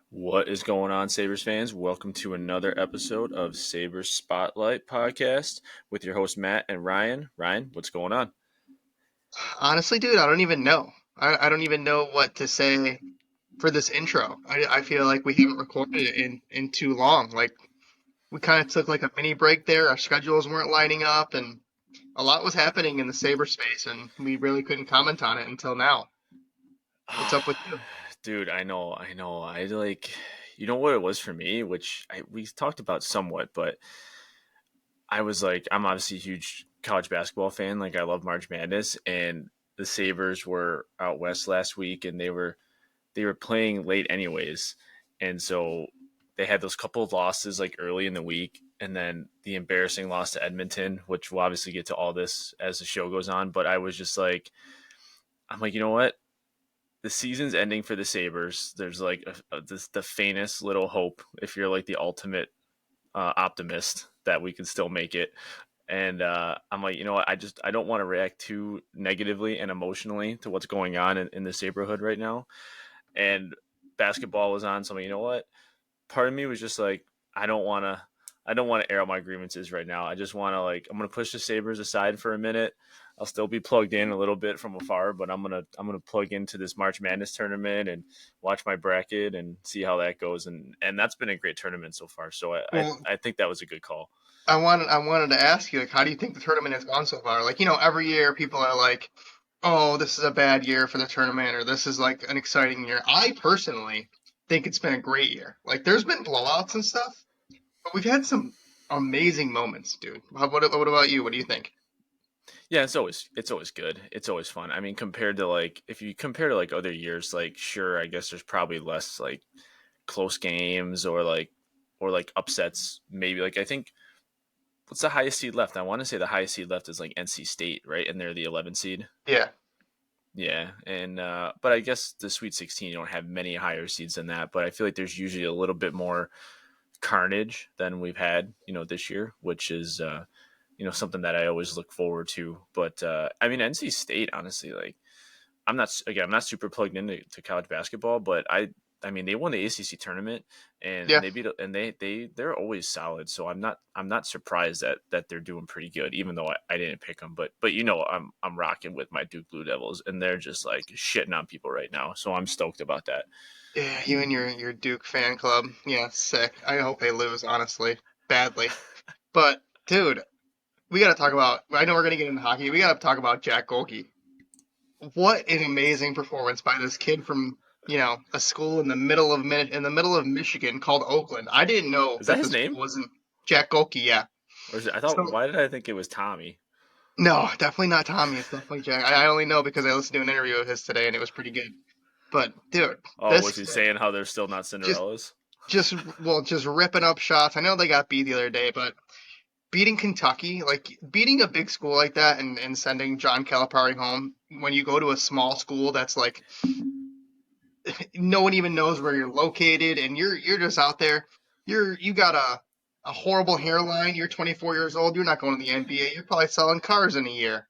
What is going on, Sabres fans? Welcome to another episode of Sabres Spotlight podcast with your host, Matt and Ryan. Ryan, what's going on? Honestly, dude, I don't even know. I don't even know what to say for this intro. I feel like we haven't recorded it in too long. Like, we kind of took like a mini break there. Our schedules weren't lining up, and a lot was happening in the Sabre space, and we really couldn't comment on it until now. What's up with you? Dude, I know. I like, you know what it was for me, which we talked about somewhat, but I was like, I'm obviously a huge college basketball fan. Like, I love March Madness, and the Sabres were out west last week, and they were playing late anyways, and so they had those couple of losses like early in the week, and then the embarrassing loss to Edmonton, which we'll obviously get to all this as the show goes on. But I was just like, I'm like, you know what? The season's ending for the Sabres. There's like the faintest little hope if you're like the ultimate optimist that we can still make it. And I'm like, you know what? I don't want to react too negatively and emotionally to what's going on in the Saberhood right now. And basketball was on, so I'm like, you know what? Part of me was just like, I don't want to. I don't want to air out my grievances right now. I just want to I'm gonna push the Sabres aside for a minute. I'll still be plugged in a little bit from afar, but I'm gonna plug into this March Madness tournament and watch my bracket and see how that goes. And that's been a great tournament so far. So Well, I think that was a good call. I wanted to ask you, like, how do you think the tournament has gone so far? Like, every year people are like, "Oh, this is a bad year for the tournament," or "This is like an exciting year." I personally think it's been a great year. Like, there's been blowouts and stuff, but we've had some amazing moments, dude. What about you? What do you think? Yeah, it's always good. It's always fun. I mean, compared to like if you compare to like other years, like sure, I guess there's probably less like close games or like upsets. Maybe like I think what's the highest seed left? I want to say the highest seed left is like NC State, right? And they're the 11 seed. Yeah. Yeah, and but I guess the Sweet 16 you don't have many higher seeds than that. But I feel like there's usually a little bit more carnage than we've had, this year, which is something that I always look forward to. But I mean, NC State, honestly, like I'm not super plugged into college basketball, but I mean they won the ACC tournament and Yeah. they beat and they're always solid. So I'm not surprised that they're doing pretty good, even though I didn't pick them. But I'm rocking with my Duke Blue Devils and they're just like shitting on people right now. So I'm stoked about that. Yeah, you and your Duke fan club. Yeah, sick. I hope they lose, honestly, badly. But dude, we got to talk about. I know we're gonna get into hockey. We got to talk about Jack Golke. What an amazing performance by this kid from a school in the middle of Michigan called Oakland. I didn't know Is that that the his school name? wasn't Jack Golke. Yeah. Or is it, I thought So why did I think it was Tommy? no, definitely not Tommy. It's definitely Jack. I only know because I listened to an interview of his today and it was pretty good. But dude, Oh, this was he kid saying how they're still not just Cinderellas? just ripping up shots. I know they got beat the other day, but beating Kentucky, like beating a big school like that and sending John Calipari home when you go to a small school that's like no one even knows where you're located and you're just out there. You got a horrible hairline. You're 24 years old. You're not going to the NBA. You're probably selling cars in a year.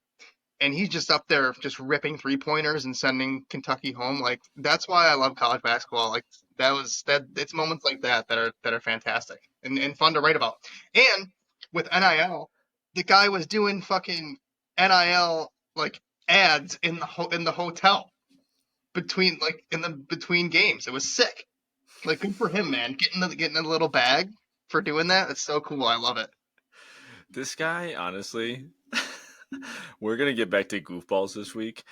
And he's just up there just ripping three pointers and sending Kentucky home. Like that's why I love college basketball. Like that it's moments like that are fantastic and fun to write about. And with NIL, the guy was doing fucking NIL like ads in the hotel between games. It was sick. Like good for him, man. Getting a little bag for doing that. It's so cool. I love it. This guy, honestly, we're gonna get back to goofballs this week.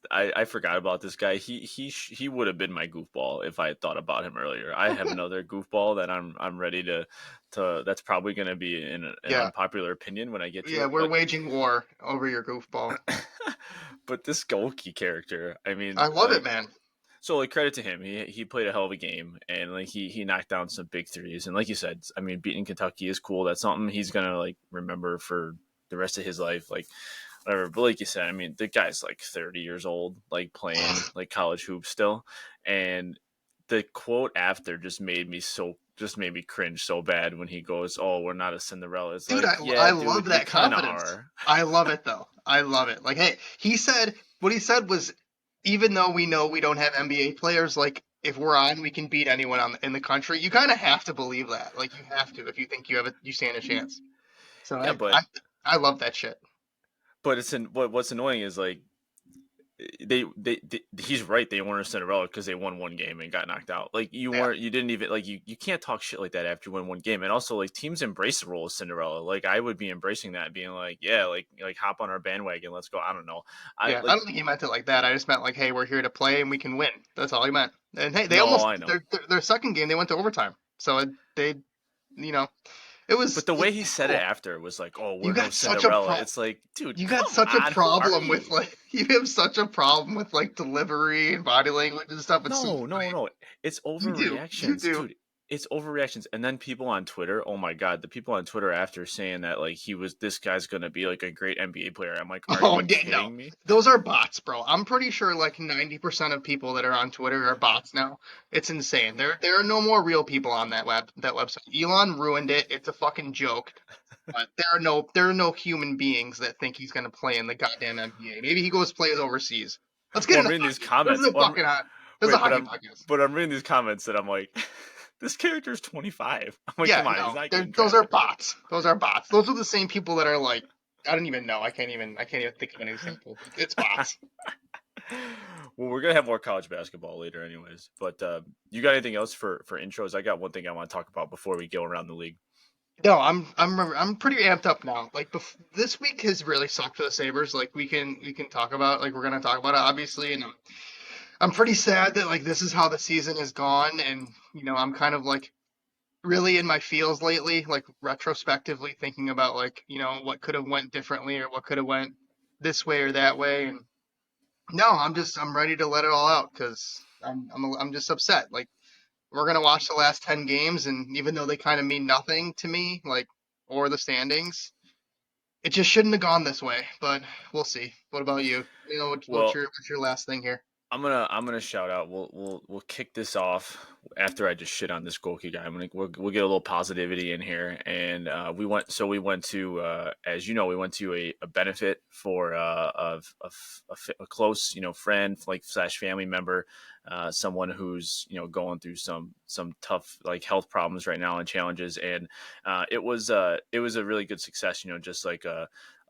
I forgot about this guy. He would have been my goofball if I had thought about him earlier. I have another goofball that I'm ready to. That's probably gonna be an Yeah. unpopular opinion when I get to Yeah, it. we're waging war over your goofball. But this Golki character, I mean, I love it, man. so like credit to him, he played a hell of a game and like he knocked down some big threes and like you said, I mean beating Kentucky is cool. That's something he's gonna like remember for the rest of his life, like whatever. But like you said, I mean the guy's like 30 years old, like playing like college hoops still, and the quote after just made me so just made me cringe so bad when he goes, "Oh, we're not a Cinderella." It's Dude, like, I yeah, love dude, you that kind of confidence. are. I love it though. I love it. Like, hey, he said what he said was, even though we know we don't have NBA players, like if we're on, we can beat anyone in the country. You kind of have to believe that. Like, you have to if you think you stand a chance. So Yeah, I love that shit. but what's annoying is like they he's right. They weren't a Cinderella because they won one game and got knocked out. Like Yeah. you didn't even like you can't talk shit like that after you win one game. And also like teams embrace the role of Cinderella. Like I would be embracing that, being like, yeah, like hop on our bandwagon, let's go. I don't know. I Yeah, I like don't think he meant it like that. I just meant like, hey, we're here to play and we can win. That's all he meant. And hey, they no, almost I know. their second game they went to overtime. So they, you know, it But was the way he it's said it cool. after was like, "Oh, You we're no got such a Cinderella." pro. It's like, dude, You got come such a on. Who are problem with you? like you have such a problem with like delivery and body language and stuff. It's so No, no, funny. no. It's You do. You overreactions, do. dude. It's overreactions. And then people on Twitter, oh my god, the people on Twitter after saying that like this guy's gonna be like a great NBA player. I'm like, are Oh you yeah, no. kidding me? Those are bots, bro. I'm pretty sure like 90% of people that are on Twitter are bots now. It's insane. There are no more real people on that website. Elon ruined it. It's a fucking joke. But there are no human beings that think he's gonna play in the goddamn NBA. Maybe he goes plays overseas. Let's get Well, I'm into reading these hockey. This is comments. a fucking hot. This is a Wait, hockey podcast. but I'm reading these comments that I'm like, this character's 25. I'm like, Yeah, come on, he's no, not getting those are drafted. bots. Those are bots. Those are the same people that are like, I don't even know. I can't even think of an example. It's bots. Well, we're gonna have more college basketball later, anyways. But you got anything else for intros? I got one thing I want to talk about before we go around the league. No, I'm pretty amped up now. Like this week has really sucked for the Sabres. Like we can talk about like we're gonna talk about it obviously, and I'm pretty sad that like this is how the season has gone, and I'm kind of like really in my feels lately, like retrospectively thinking about like what could have went differently or what could have went this way or that way, and no, I'm ready to let it all out because I'm just upset. Like we're gonna watch the last 10 games, and even though they kind of mean nothing to me, like or the standings, it just shouldn't have gone this way. But we'll see. What about you? Well, What's your last thing here? I'm gonna shout out. We'll kick this off after I just shit on this Goki guy. We'll get a little positivity in here, and we went to as you know we went to a benefit for a close friend like slash family member, someone who's going through some tough like health problems right now and challenges, and it was a really good success. Just like a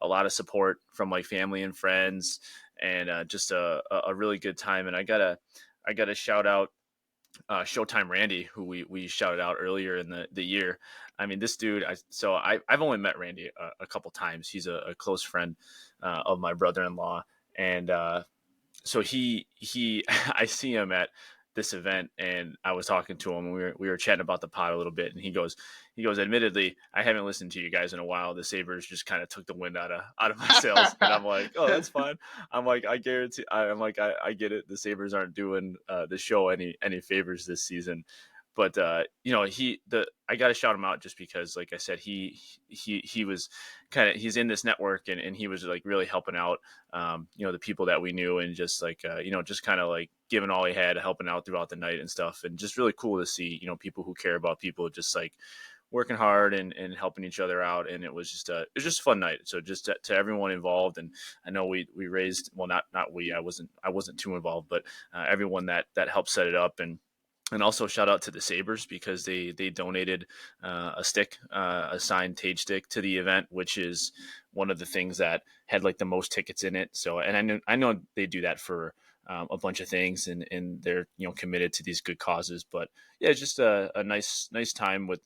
lot of support from like family and friends and just a really good time. And I gotta shout out Showtime Randy, who we shouted out earlier in the year. I mean, this dude. I've only met Randy a couple times. He's a close friend of my brother-in-law, and so he I see him at this event and I was talking to him and we were chatting about the pod a little bit and he goes admittedly I haven't listened to you guys in a while. The Sabres just kind of took the wind out of my sails. And I'm like, oh, that's fine. I'm like, I guarantee I'm like I get it. The Sabres aren't doing the show any favors this season. But I got to shout him out just because, like I said, he was he's in this network and he was like really helping out the people that we knew and just like just kind of like giving all he had, helping out throughout the night and stuff, and just really cool to see people who care about people just like working hard and helping each other out. And it was just a fun night. So just to everyone involved, and I know we raised, well, not we, I wasn't too involved, but everyone that helped set it up. And also shout out to the Sabres because they donated a stick, a signed Tage stick to the event, which is one of the things that had like the most tickets in it. So, and I know they do that for a bunch of things, and they're committed to these good causes. But yeah, it's just a nice time with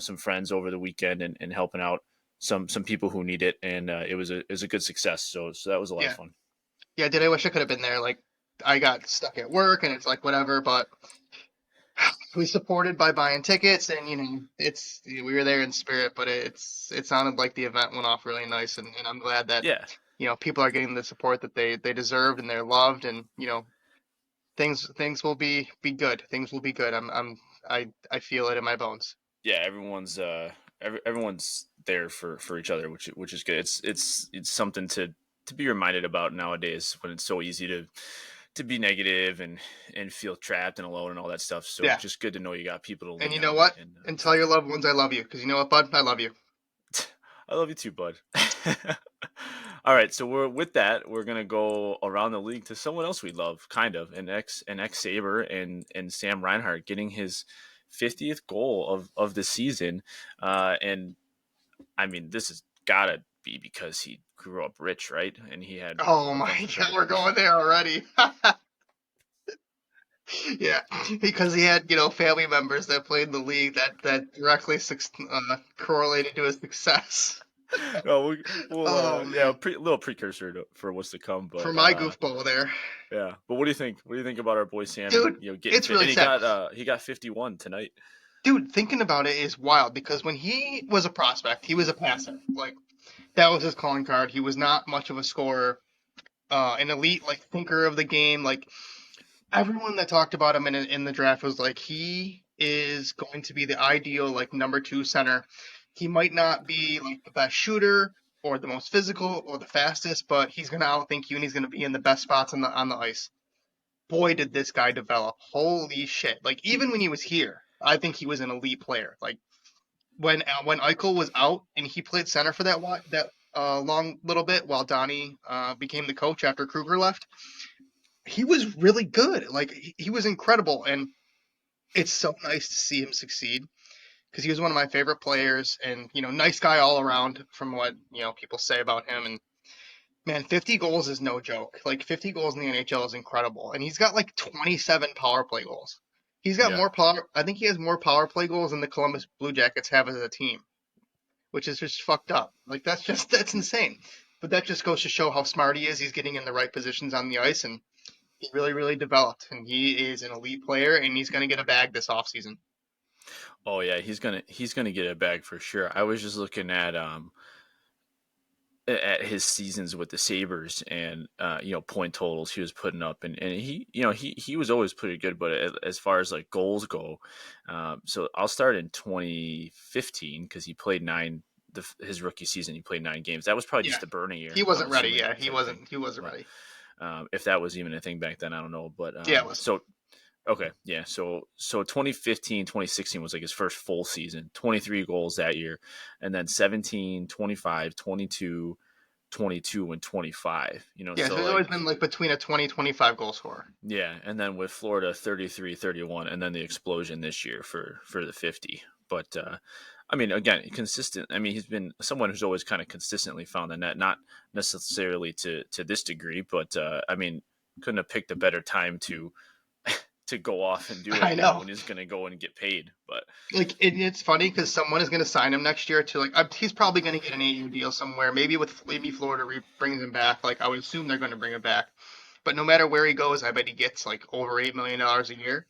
some friends over the weekend and helping out some people who need it, and it was a good success. So that was a lot of Yeah, fun. yeah. Did I wish I could have been there? Like I got stuck at work, and it's like whatever. But we supported by buying tickets, and it's we were there in spirit. But it sounded like the event went off really nice, and I'm glad that Yeah, people are getting the support that they deserved and they're loved, and things will be good. Things will be good. I feel it in my bones. yeah, everyone's there for each other, which is good. It's something to be reminded about nowadays when it's so easy to be negative and feel trapped and alone and all that stuff. So Yeah. just good to know you got people to And lean you know on what? and And tell stuff your like loved ones I love you, because you know what, bud? I love you. that. I love you too, bud. All right, so we're with that. We're gonna go around the league to someone else we love, kind of an ex Saber and Sam Reinhart getting his 50th goal of the season, and I mean this has gotta be because he grew up rich, right? And he had Oh a my bunch of God, other. we're going there already. Yeah, because he had, family members that played in the league that directly correlated to his success. No, we'll Oh yeah, man, little precursor for what's to come, for but my goofball there, yeah. But what do you think? What do you think about our boy Sam and dude, getting it's fit? really And sad. he got 51 tonight. Dude, thinking about it is wild because when he was a prospect, he was a passer. Like that was his calling card. He was not much of a scorer, an elite like thinker of the game. Like everyone that talked about him in the draft was like he is going to be the ideal like number two center. He might not be like the best shooter or the most physical or the fastest, but he's gonna outthink you and he's gonna be in the best spots on the ice. Boy, did this guy develop! Holy shit! Like even when he was here, I think he was an elite player. Like when Eichel was out and he played center for that long little bit while Donnie became the coach after Kruger left, he was really good. Like he was incredible, and it's so nice to see him succeed because he was one of my favorite players, and nice guy all around from what people say about him. And man, 50 goals is no joke. Like 50 goals in the NHL is incredible, and he's got like 27 power play goals. He's got Yeah. more power. I think he has more power play goals than the Columbus Blue Jackets have as a team, which is just fucked up. Like that's insane. But that just goes to show how smart he is. He's getting in the right positions on the ice, and he really, really developed. And he is an elite player, and he's going to get a bag this offseason. Oh yeah, he's gonna get a bag for sure. I was just looking at his seasons with the Sabres and point totals he was putting up and he was always pretty good, but as far as like goals go, so I'll start in 2015 because he played his rookie season he played 9 games. That was probably Yeah, just the burning he year, I'm wasn't ready. assuming, Yeah, he type thing. wasn't. He wasn't Yeah. ready. If that was even a thing back then, I don't know, but Yeah, it was. so okay, yeah. So 2015, 2016 was like his first full season, 23 goals that year, and then 17, 25, 22, 22, and 25. Yeah, so So he's always been like like between a 20-25 goal scorer. yeah, and then with Florida 33, 31, and then the explosion this year for the 50. But I mean, again, consistent. I mean, he's been someone who's always kind of consistently found the net, not necessarily to this degree, but I mean, couldn't have picked a better time to go off and do it, I know. when he's going to go and get paid. But Like it's funny because someone is going to sign him next year to he's probably going to get an 8-year deal somewhere. Maybe Florida brings him back. Like I would assume they're going to bring him back. But no matter where he goes, I bet he gets like over $8 million a year.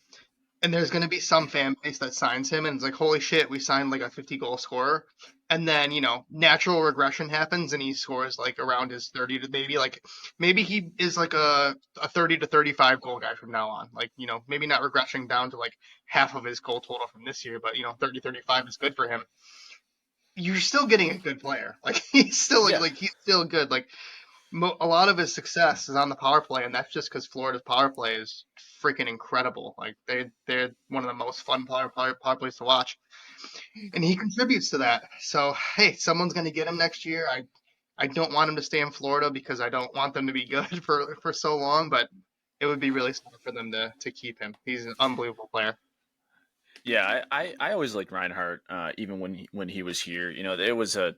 And there's going to be some fan base that signs him and it's like, holy shit, we signed like a 50 goal scorer. And then, natural regression happens and he scores like around his 30 to maybe he is like a 30 to 35 goal guy from now on. Like, maybe not regressing down to like half of his goal total from this year, but 30, 35 is good for him. You're still getting a good player. Like he's still yeah, like he's still good. Like a lot of his success is on the power play, and that's just because Florida's power play is freaking incredible. Like they're one of the most fun power plays to watch, and he contributes to that. So hey, someone's gonna get him next year. I don't want him to stay in Florida because I don't want them to be good for so long, but it would be really smart for them to keep him. He's an unbelievable player. yeah. I always liked Reinhardt, even when he was here. It was a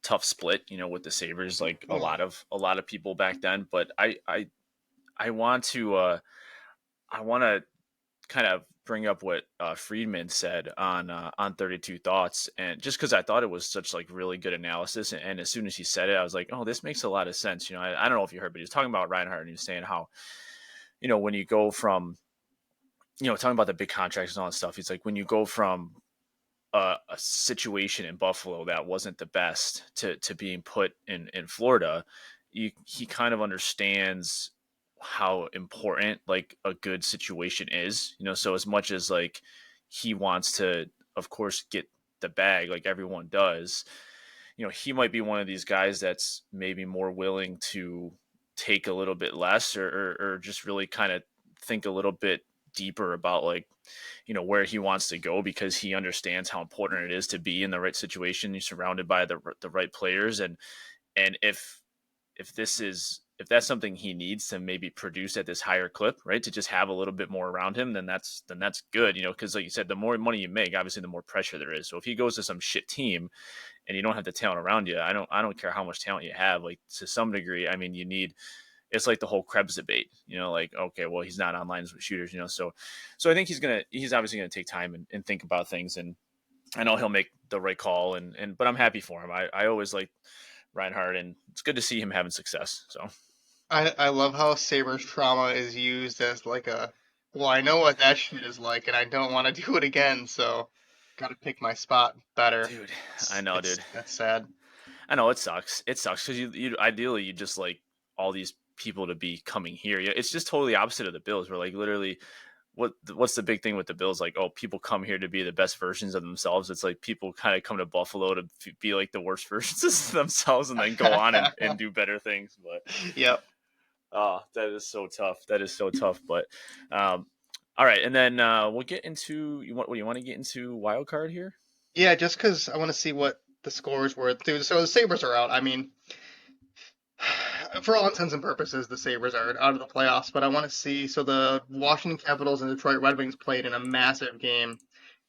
tough split, with the Sabres, like Oh, a lot of people back then. But I want to I want to kind of bring up what Friedman said on 32 Thoughts, and just because I thought it was such like really good analysis, and as soon as he said it, I was like, oh, this makes a lot of sense. I don't know if you heard, but he was talking about Reinhardt and he was saying how when you go from talking about the big contracts and all that stuff, he's like when you go from a situation in Buffalo that wasn't the best to being put in Florida, he kind of understands how important like a good situation is. So as much as like he wants to, of course, get the bag like everyone does, he might be one of these guys that's maybe more willing to take a little bit less, or just really kind of think a little bit deeper about like where he wants to go, because he understands how important it is to be in the right situation. He's surrounded by the right players, and if that's something he needs to maybe produce at this higher clip, right, to just have a little bit more around him, then that's good, because like you said, the more money you make, obviously the more pressure there is. So if he goes to some shit team and you don't have the talent around you, I don't care how much talent you have. Like, to some degree, I mean, you need, it's like the whole Krebs debate, like, okay, well, he's not on lines with shooters, so I think he's obviously gonna take time and think about things, and I know he'll make the right call, and but I'm happy for him. I always like Reinhardt, and it's good to see him having success. So I love how Sabres trauma is used as like a, well, I know what that shit is like, and I don't want to do it again, so gotta pick my spot better. dude, I know, dude. That's sad. I know it sucks. It sucks because you ideally you just like all these people to be coming here. Yeah, it's just totally opposite of the Bills. Where like literally, what's the big thing with the Bills? Like, oh, people come here to be the best versions of themselves. It's like people kind of come to Buffalo to be like the worst versions of themselves, and then go on and do better things. But Yep. oh, that is so tough. That is so tough. But all right, and then we'll get into what do you want to get into wild card here? Yeah, just because I want to see what the scores were. Dude, so the Sabres are out. I mean, for all intents and purposes, the Sabres are out of the playoffs, but I want to see. So the Washington Capitals and Detroit Red Wings played in a massive game,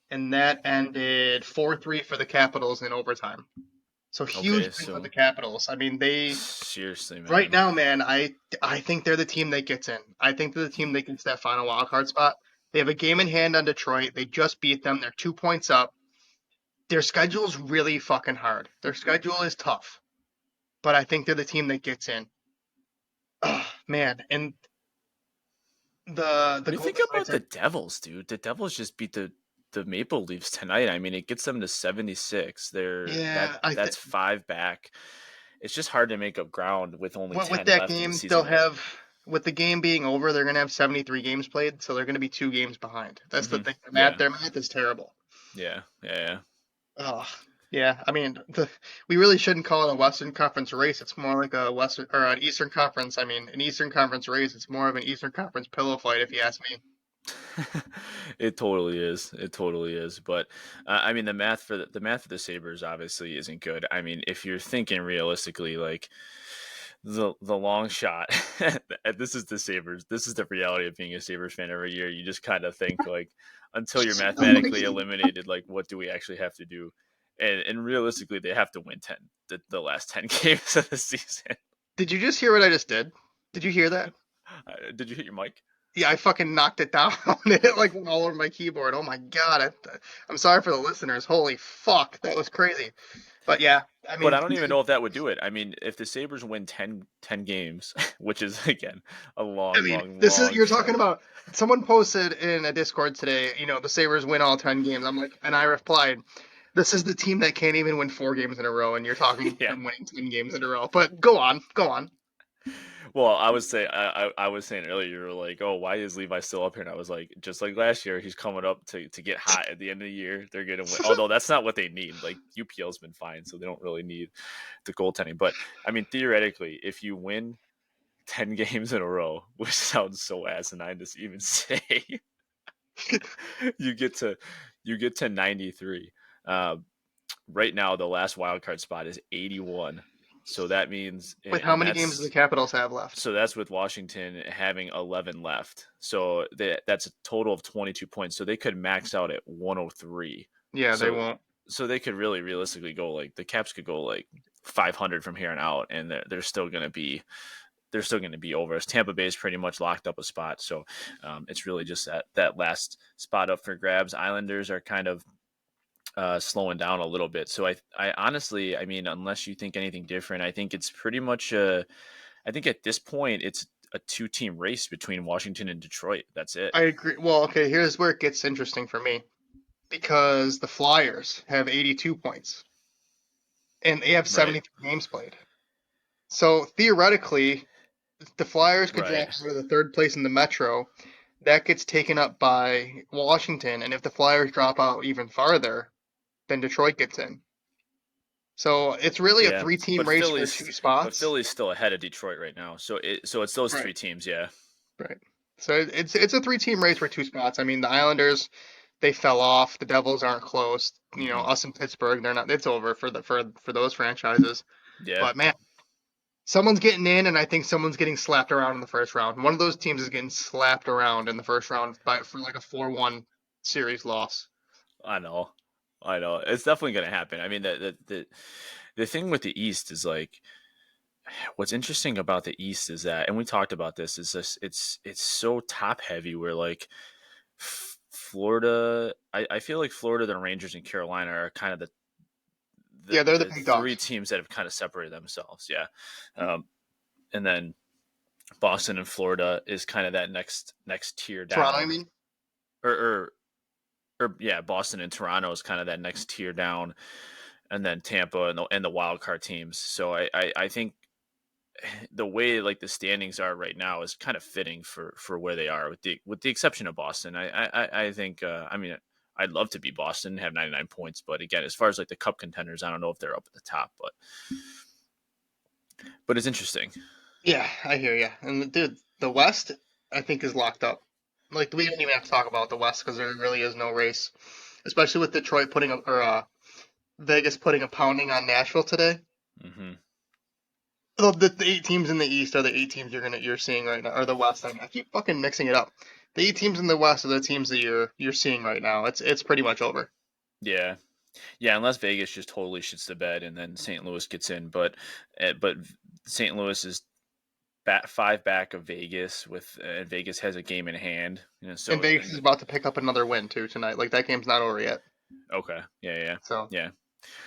and that ended 4-3 for the Capitals in overtime. So huge Okay, win for the so Capitals. I mean, they seriously, right man. now, man, I think they're the team that gets in. I think they're the team that gets that final wild card spot. They have a game in hand on Detroit. They just beat them. They're 2 points up. Their schedule's really fucking hard. Their schedule is tough, but I think they're the team that gets in. Oh, man, and the What do you think Golden Knights about the are, Devils, dude? The Devils just beat the Maple Leafs tonight. I mean, it gets them to 76. yeah, That's five back. It's just hard to make up ground with only with 10 that left in the game, they'll season. have with the game being over, they're gonna have 73 games played, so they're gonna be 2 games behind. That's the Hmm. thing. Yeah, Their math is terrible. yeah, yeah, yeah. Oh, yeah. I mean, we really shouldn't call it a Western Conference race. It's more like a Western or an Eastern Conference. I mean, an Eastern Conference race. It's more of an Eastern Conference pillow fight, if you ask me. It totally is. It totally is. But I mean, the math for the Sabers obviously isn't good. I mean, if you're thinking realistically, like the long shot, this is the Sabers. This is the reality of being a Sabers fan every year. You just kind of think like, until you're Oh my mathematically God. eliminated, like what do we actually have to do? And realistically, they have to win the last 10 games of the season. Did you just hear what I just did? Did you hear that? Did you hit your mic? Yeah, I fucking knocked it down. It like went all over my keyboard. Oh my God. I'm sorry for the listeners. Holy fuck. That was crazy. But yeah, I But mean, I don't even know if that would do it. I mean, if the Sabres win 10 games, which is, again, a I long, mean, long, this is long you're talking shot. about. Someone posted in a Discord today, the Sabres win all 10 games. I'm like, and I replied, this is the team that can't even win 4 games in a row, and you're talking Yeah. them winning 10 games in a row. But go on, go on. Well, I was saying earlier, you were like, oh, why is Levi still up here? And I was like, just like last year, he's coming up to get hot at the end of the year. They're going to win. Although that's not what they need. Like, UPL's been fine, so they don't really need the goaltending. But, I mean, theoretically, if you win 10 games in a row, which sounds so asinine to even say, you get to you get to 93. Um, right now, the last wild card spot is 81. So that means, With how and many games do the that's Capitals have left? with Washington having 11 left. So that's a total of 22 points. So they could max out at 103. Yeah, they So won't. they could really realistically go like the Caps could go like 500 from here on out, and they're still going to be over. As Tampa Bay is pretty much locked up a spot, so it's really just that last spot up for grabs. Islanders are kind of slowing down a little bit. So I honestly, I mean, unless you think anything different, I think it's pretty much I think at this point it's a two-team race between Washington and Detroit. That's it. I agree. Well, okay, here's where it gets interesting for me because the Flyers have 82 points and they have Right. 73 games played. So theoretically, the Flyers could Right. drop out of the third place in the Metro. That gets taken up by Washington, and if the Flyers drop out even farther, then Detroit gets in. So it's really a Yeah, three-team but race for two But spots. Philly's still ahead of Detroit right now. So it's those Right. three teams. Yeah. Right. So it's a three-team race for two spots. I mean, the Islanders, they fell off. The Devils aren't close. Hmm. Us in Pittsburgh, they're not. It's over for those franchises. Yeah. But man, someone's getting in, and I think someone's getting slapped around in the first round. One of those teams is getting slapped around in the first round for like a 4-1 series loss. I know. I know. It's definitely going to happen. I mean, the thing with the East is like what's interesting about the East is that, and we talked about this, is this it's so top heavy. Where like Florida, I feel like Florida, the Rangers, and Carolina are kind of Yeah, they're the the big three dogs. teams that have kind of separated themselves. Yeah, and then Boston and Florida is kind of that next tier Toronto, I down, mean. or or, or yeah, Boston and Toronto is kind of that next tier down, and then Tampa and the wild card teams. So I think the way like the standings are right now is kind of fitting for where they are, with the exception of Boston. I think I mean I'd love to be Boston, have 99 points, but again, as far as like the cup contenders, I don't know if they're up at the top, but it's interesting. Yeah, I hear you. And dude, the West, I think, is locked up. Like we don't even have to talk about the West because there really is no race, especially with Detroit putting a or Vegas putting a pounding on Nashville today. Hmm. The eight teams in the East are the eight teams you're seeing right now, or the West. I keep fucking mixing it up. The eight teams in the West are the teams that you're seeing right now. It's pretty much over. Yeah, yeah, unless Vegas just totally shits the bed and then St. Louis gets in, but St. Louis is five back of Vegas with and Vegas has a game in hand, And so Vegas is about to pick up another win too tonight. Like that game's not over yet. okay, yeah, yeah, So yeah.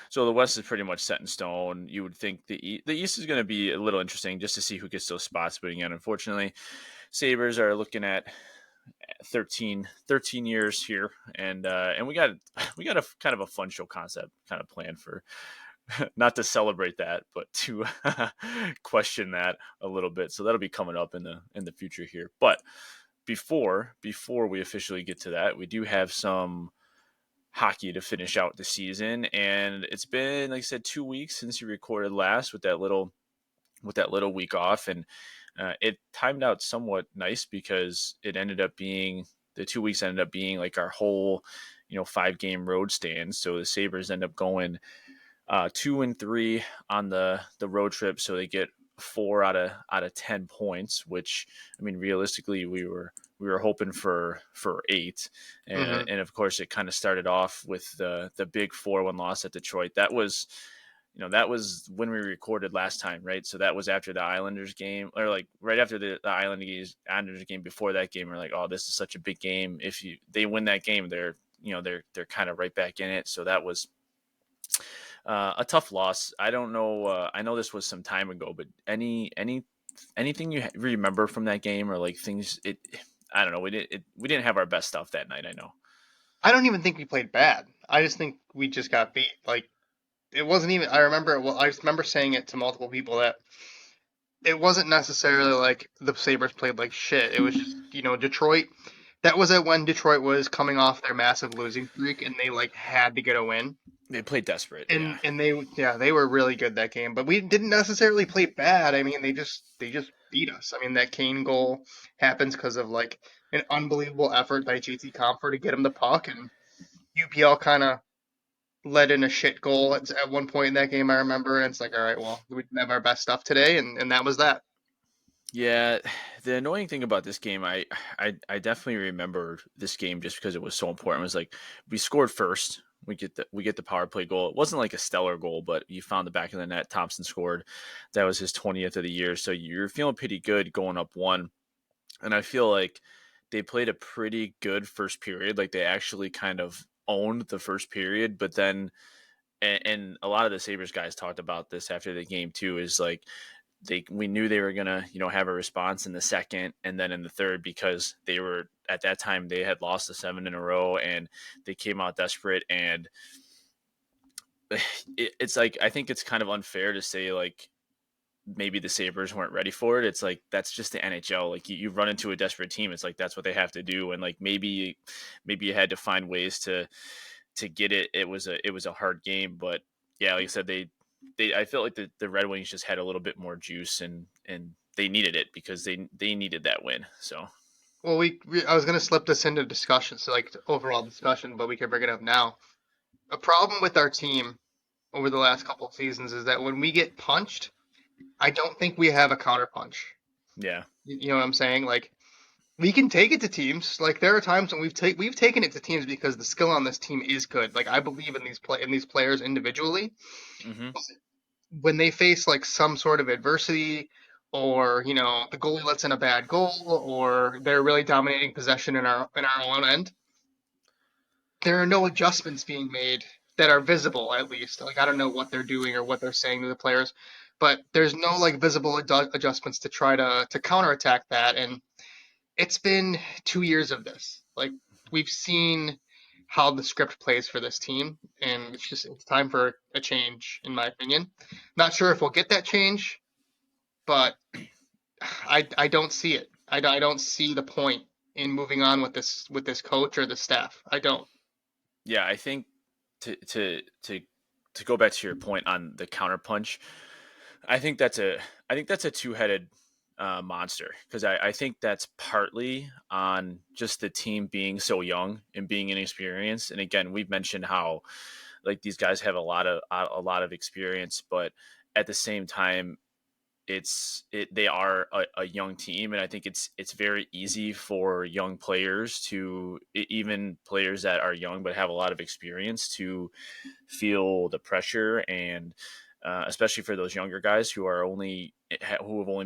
So the West is pretty much set in stone. You would think the East is going to be a little interesting just to see who gets those spots. But again, unfortunately, Sabres are looking at 13 years here, and we got a kind of a fun show concept kind of planned for not to celebrate that, but to question that a little bit. So that'll be coming up in the future here. But before we officially get to that, we do have some hockey to finish out the season, and it's been, like I said, 2 weeks since you recorded last with that little week off, and it timed out somewhat nice because it ended up being the 2 weeks ended up being like our whole 5 game road stand. So the Sabres end up going 2-3 on the road trip, so they get 4 out of 10 points. Which, I mean, realistically, we were hoping for 8, mhm. and of course, it kind of started off with the big 4-1 loss at Detroit. That was when we recorded last time, right? So that was after the Islanders game, or like right after the Islanders game. Before that game, we're like, oh, this is such a big game. If they win that game, they're kind of right back in it. So that was a tough loss. I don't know. I know this was some time ago, but anything you remember from that game, or like things? I don't know. We didn't have our best stuff that night. I know. I don't even think we played bad. I just think we just got beat. Like it wasn't even. I remember. Well, I just remember saying it to multiple people that it wasn't necessarily like the Sabres played like shit. It was just Detroit. That was it when Detroit was coming off their massive losing streak and they like had to get a win. They played desperate. Yeah. And they were really good that game, but we didn't necessarily play bad. I mean, they just beat us. I mean, that Kane goal happens because of like an unbelievable effort by JT Compher to get him the puck, and UPL kind of let in a shit goal at one point in that game. I remember, and it's like, all right, well, we didn't have our best stuff today, and that was that. Yeah, the annoying thing about this game, I definitely remember this game just because it was so important. It was like we scored first, we get the power play goal. It wasn't like a stellar goal, but you found the back of the net. Thompson scored. That was his 20th of the year, so you're feeling pretty good going up one. And I feel like they played a pretty good first period. Like they actually kind of owned the first period, but then and a lot of the Sabres guys talked about this after the game too. Is like we knew they were gonna have a response in the second and then in the third, because they were at that time they had lost the 7 in a row, and they came out desperate. And it's like, I think it's kind of unfair to say like maybe the Sabres weren't ready for it. It's like that's just the NHL. Like you run into a desperate team, it's like that's what they have to do. And like maybe you had to find ways to get it. It was a hard game, but yeah, like I said, they I felt like the Red Wings just had a little bit more juice, and they needed it because they needed that win. So Well, I was gonna slip this into discussion, so like overall discussion, but we can bring it up now. A problem with our team over the last couple of seasons is that when we get punched, I don't think we have a counter punch. yeah. You know what I'm saying? Like we can take it to teams. Like there are times when we've taken it to teams because the skill on this team is good. Like I believe in these players individually. Hmm. When they face like some sort of adversity, or the goalie lets in a bad goal, or they're really dominating possession in our own end, there are no adjustments being made that are visible, at least. Like I don't know what they're doing or what they're saying to the players, but there's no like visible adjustments to try to counterattack that. And it's been 2 years of this. Like we've seen how the script plays for this team, and it's time for a change, in my opinion. Not sure if we'll get that change, but I don't see it. I don't see the point in moving on with this coach or the staff. I don't. Yeah, I think to to to to go back to your point on the counterpunch, I think that's a I think that's a two headed monster because I think that's partly on just the team being so young and being inexperienced. And again, we've mentioned how like these guys have a lot of experience, but at the same time, they are a young team, and I think it's very easy for young players to even players that are young but have a lot of experience to feel the pressure and especially for those younger guys who have only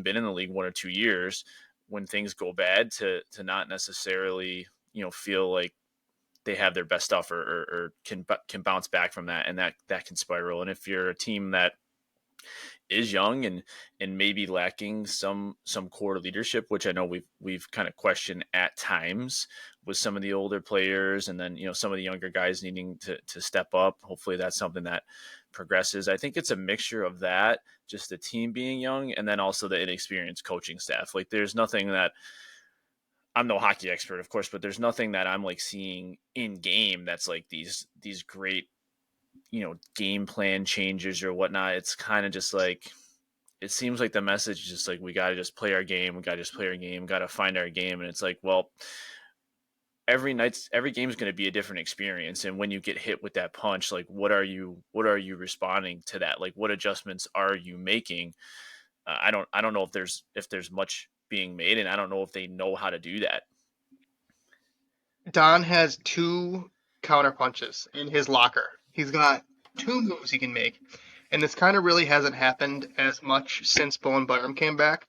been in the league 1 or 2 years when things go bad to not necessarily feel like they have their best stuff or can bounce back from that, and that can spiral. And if you're a team that is young and maybe lacking some core leadership, which I know we've kind of questioned at times with some of the older players, and then some of the younger guys needing to step up. Hopefully, that's something that progresses. I think it's a mixture of that, just the team being young, and then also the inexperienced coaching staff. Like, there's nothing that I'm no hockey expert, of course, but there's nothing that I'm like seeing in game that's like these great game plan changes or whatnot. It's kind of just like it seems like the message is just like we got to just play our game, we got to just play our game, got to find our game. And it's like, well, every game is going to be a different experience, and when you get hit with that punch, like what are you responding to that? Like what adjustments are you making? I don't know if there's much being made, and I don't know if they know how to do that. Don has two counter punches in his locker. He's got two moves he can make, and this kind of really hasn't happened as much since Bowen Byram came back.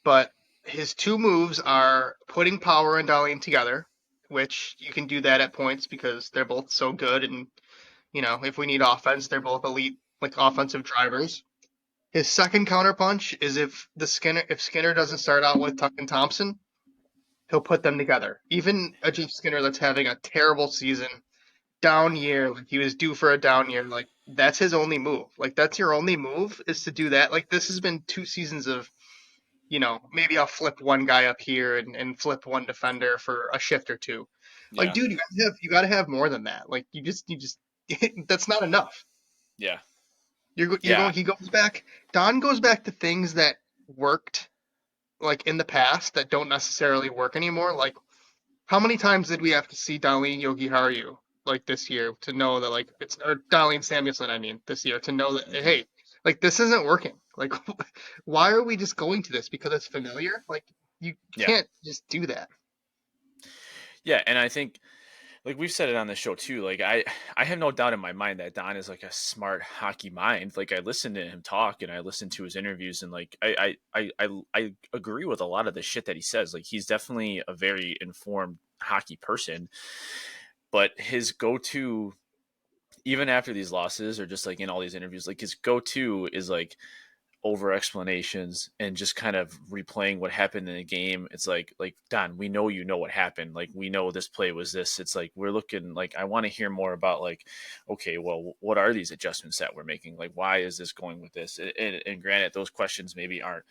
But his two moves are putting Power and Darlene together, which you can do that at points because they're both so good, and if we need offense, they're both elite like offensive drivers. His second counterpunch is if Skinner doesn't start out with Tuck and Thompson, he'll put them together. Even a Jeff Skinner that's having a terrible season, down year, like he was due for a down year, like that's his only move. Like that's your only move is to do that. Like this has been 2 seasons of, maybe I'll flip one guy up here and flip one defender for a shift or two. Like, Yeah, dude, you gotta have more than that. Like you just that's not enough. yeah, You're yeah, going. He goes back. Don goes back to things that worked like in the past that don't necessarily work anymore. Like how many times did we have to see Darlene Yogi Haru like this year to know that like it's or Darlene Samuelson, I mean, this year to know that hmm, hey, like this isn't working. Like why are we just going to this because it's familiar? Like you yeah, can't just do that. yeah. And I think like we've said it on the show too. Like I have no doubt in my mind that Don is like a smart hockey mind. Like I listen to him talk and I listen to his interviews, and like I agree with a lot of the shit that he says. Like he's definitely a very informed hockey person, but his go-to even after these losses or just like in all these interviews, like his go-to is like over explanations and just kind of replaying what happened in the game. It's like Don, we know what happened. Like we know this play was this. It's like we're looking like I want to hear more about like, okay, well, what are these adjustments that we're making? Like why is this going with this? And granted, those questions maybe aren't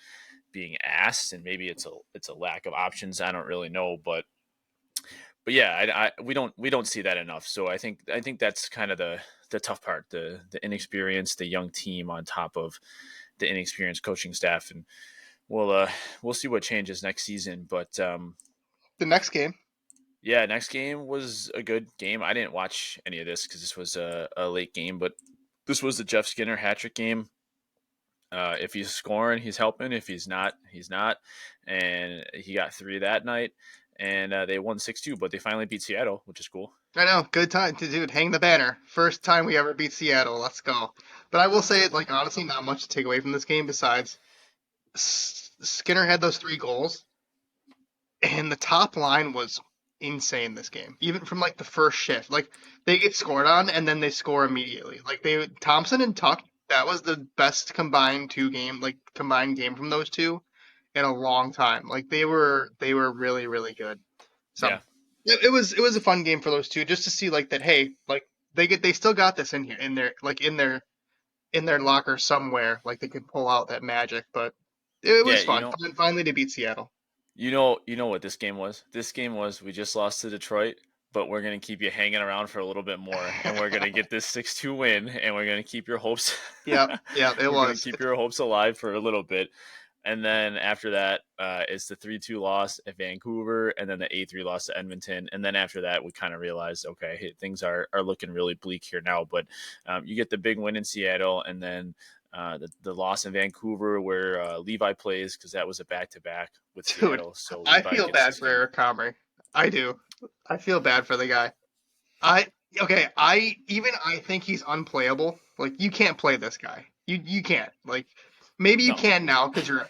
being asked, and maybe it's a lack of options. I don't really know, but yeah, we don't see that enough. So I think that's kind of the tough part, the inexperience, the young team on top of the inexperienced coaching staff, and we'll see what changes next season. But The next game, yeah, next game was a good game. I didn't watch any of this because this was a late game, but this was the Jeff Skinner hat trick game. If he's scoring, he's helping. If he's not, he's not. And he got three that night, and they won 6-2. But they finally beat Seattle, which is cool. I know, good time to dude, hang the banner. First time we ever beat Seattle. Let's go. But I will say, like honestly, not much to take away from this game besides Skinner had those 3 goals, and the top line was insane this game. Even from like the first shift, like they get scored on and then they score immediately. Like they Thompson and Tuck, that was the best combined game from those two in a long time. Like they were really really good. So Yeah, it was a fun game for those two just to see like that. Hey, like they still got this in here in their locker somewhere. Like they could pull out that magic, but it yeah. was fun. Finally to beat Seattle. You know what this game was. This game was we just lost to Detroit, but we're gonna keep you hanging around for a little bit more, and we're gonna get this 6-2 win, and we're gonna keep your hopes. Yeah, yeah, it We're gonna was. keep your hopes alive for a little bit. And then after that, it's the 3-2 loss at Vancouver, and then the 8-3 loss to Edmonton. And then after that, we kind of realized, okay, hey, things are looking really bleak here now. But you get the big win in Seattle, and then the loss in Vancouver where Levi plays because that was a back to back with Dude, Seattle. So I Levi feel gets bad his for game. Eric Comrie. I do. I feel bad for the guy. I okay. I think he's unplayable. Like you can't play this guy. You can't. Like maybe you No, can now because you're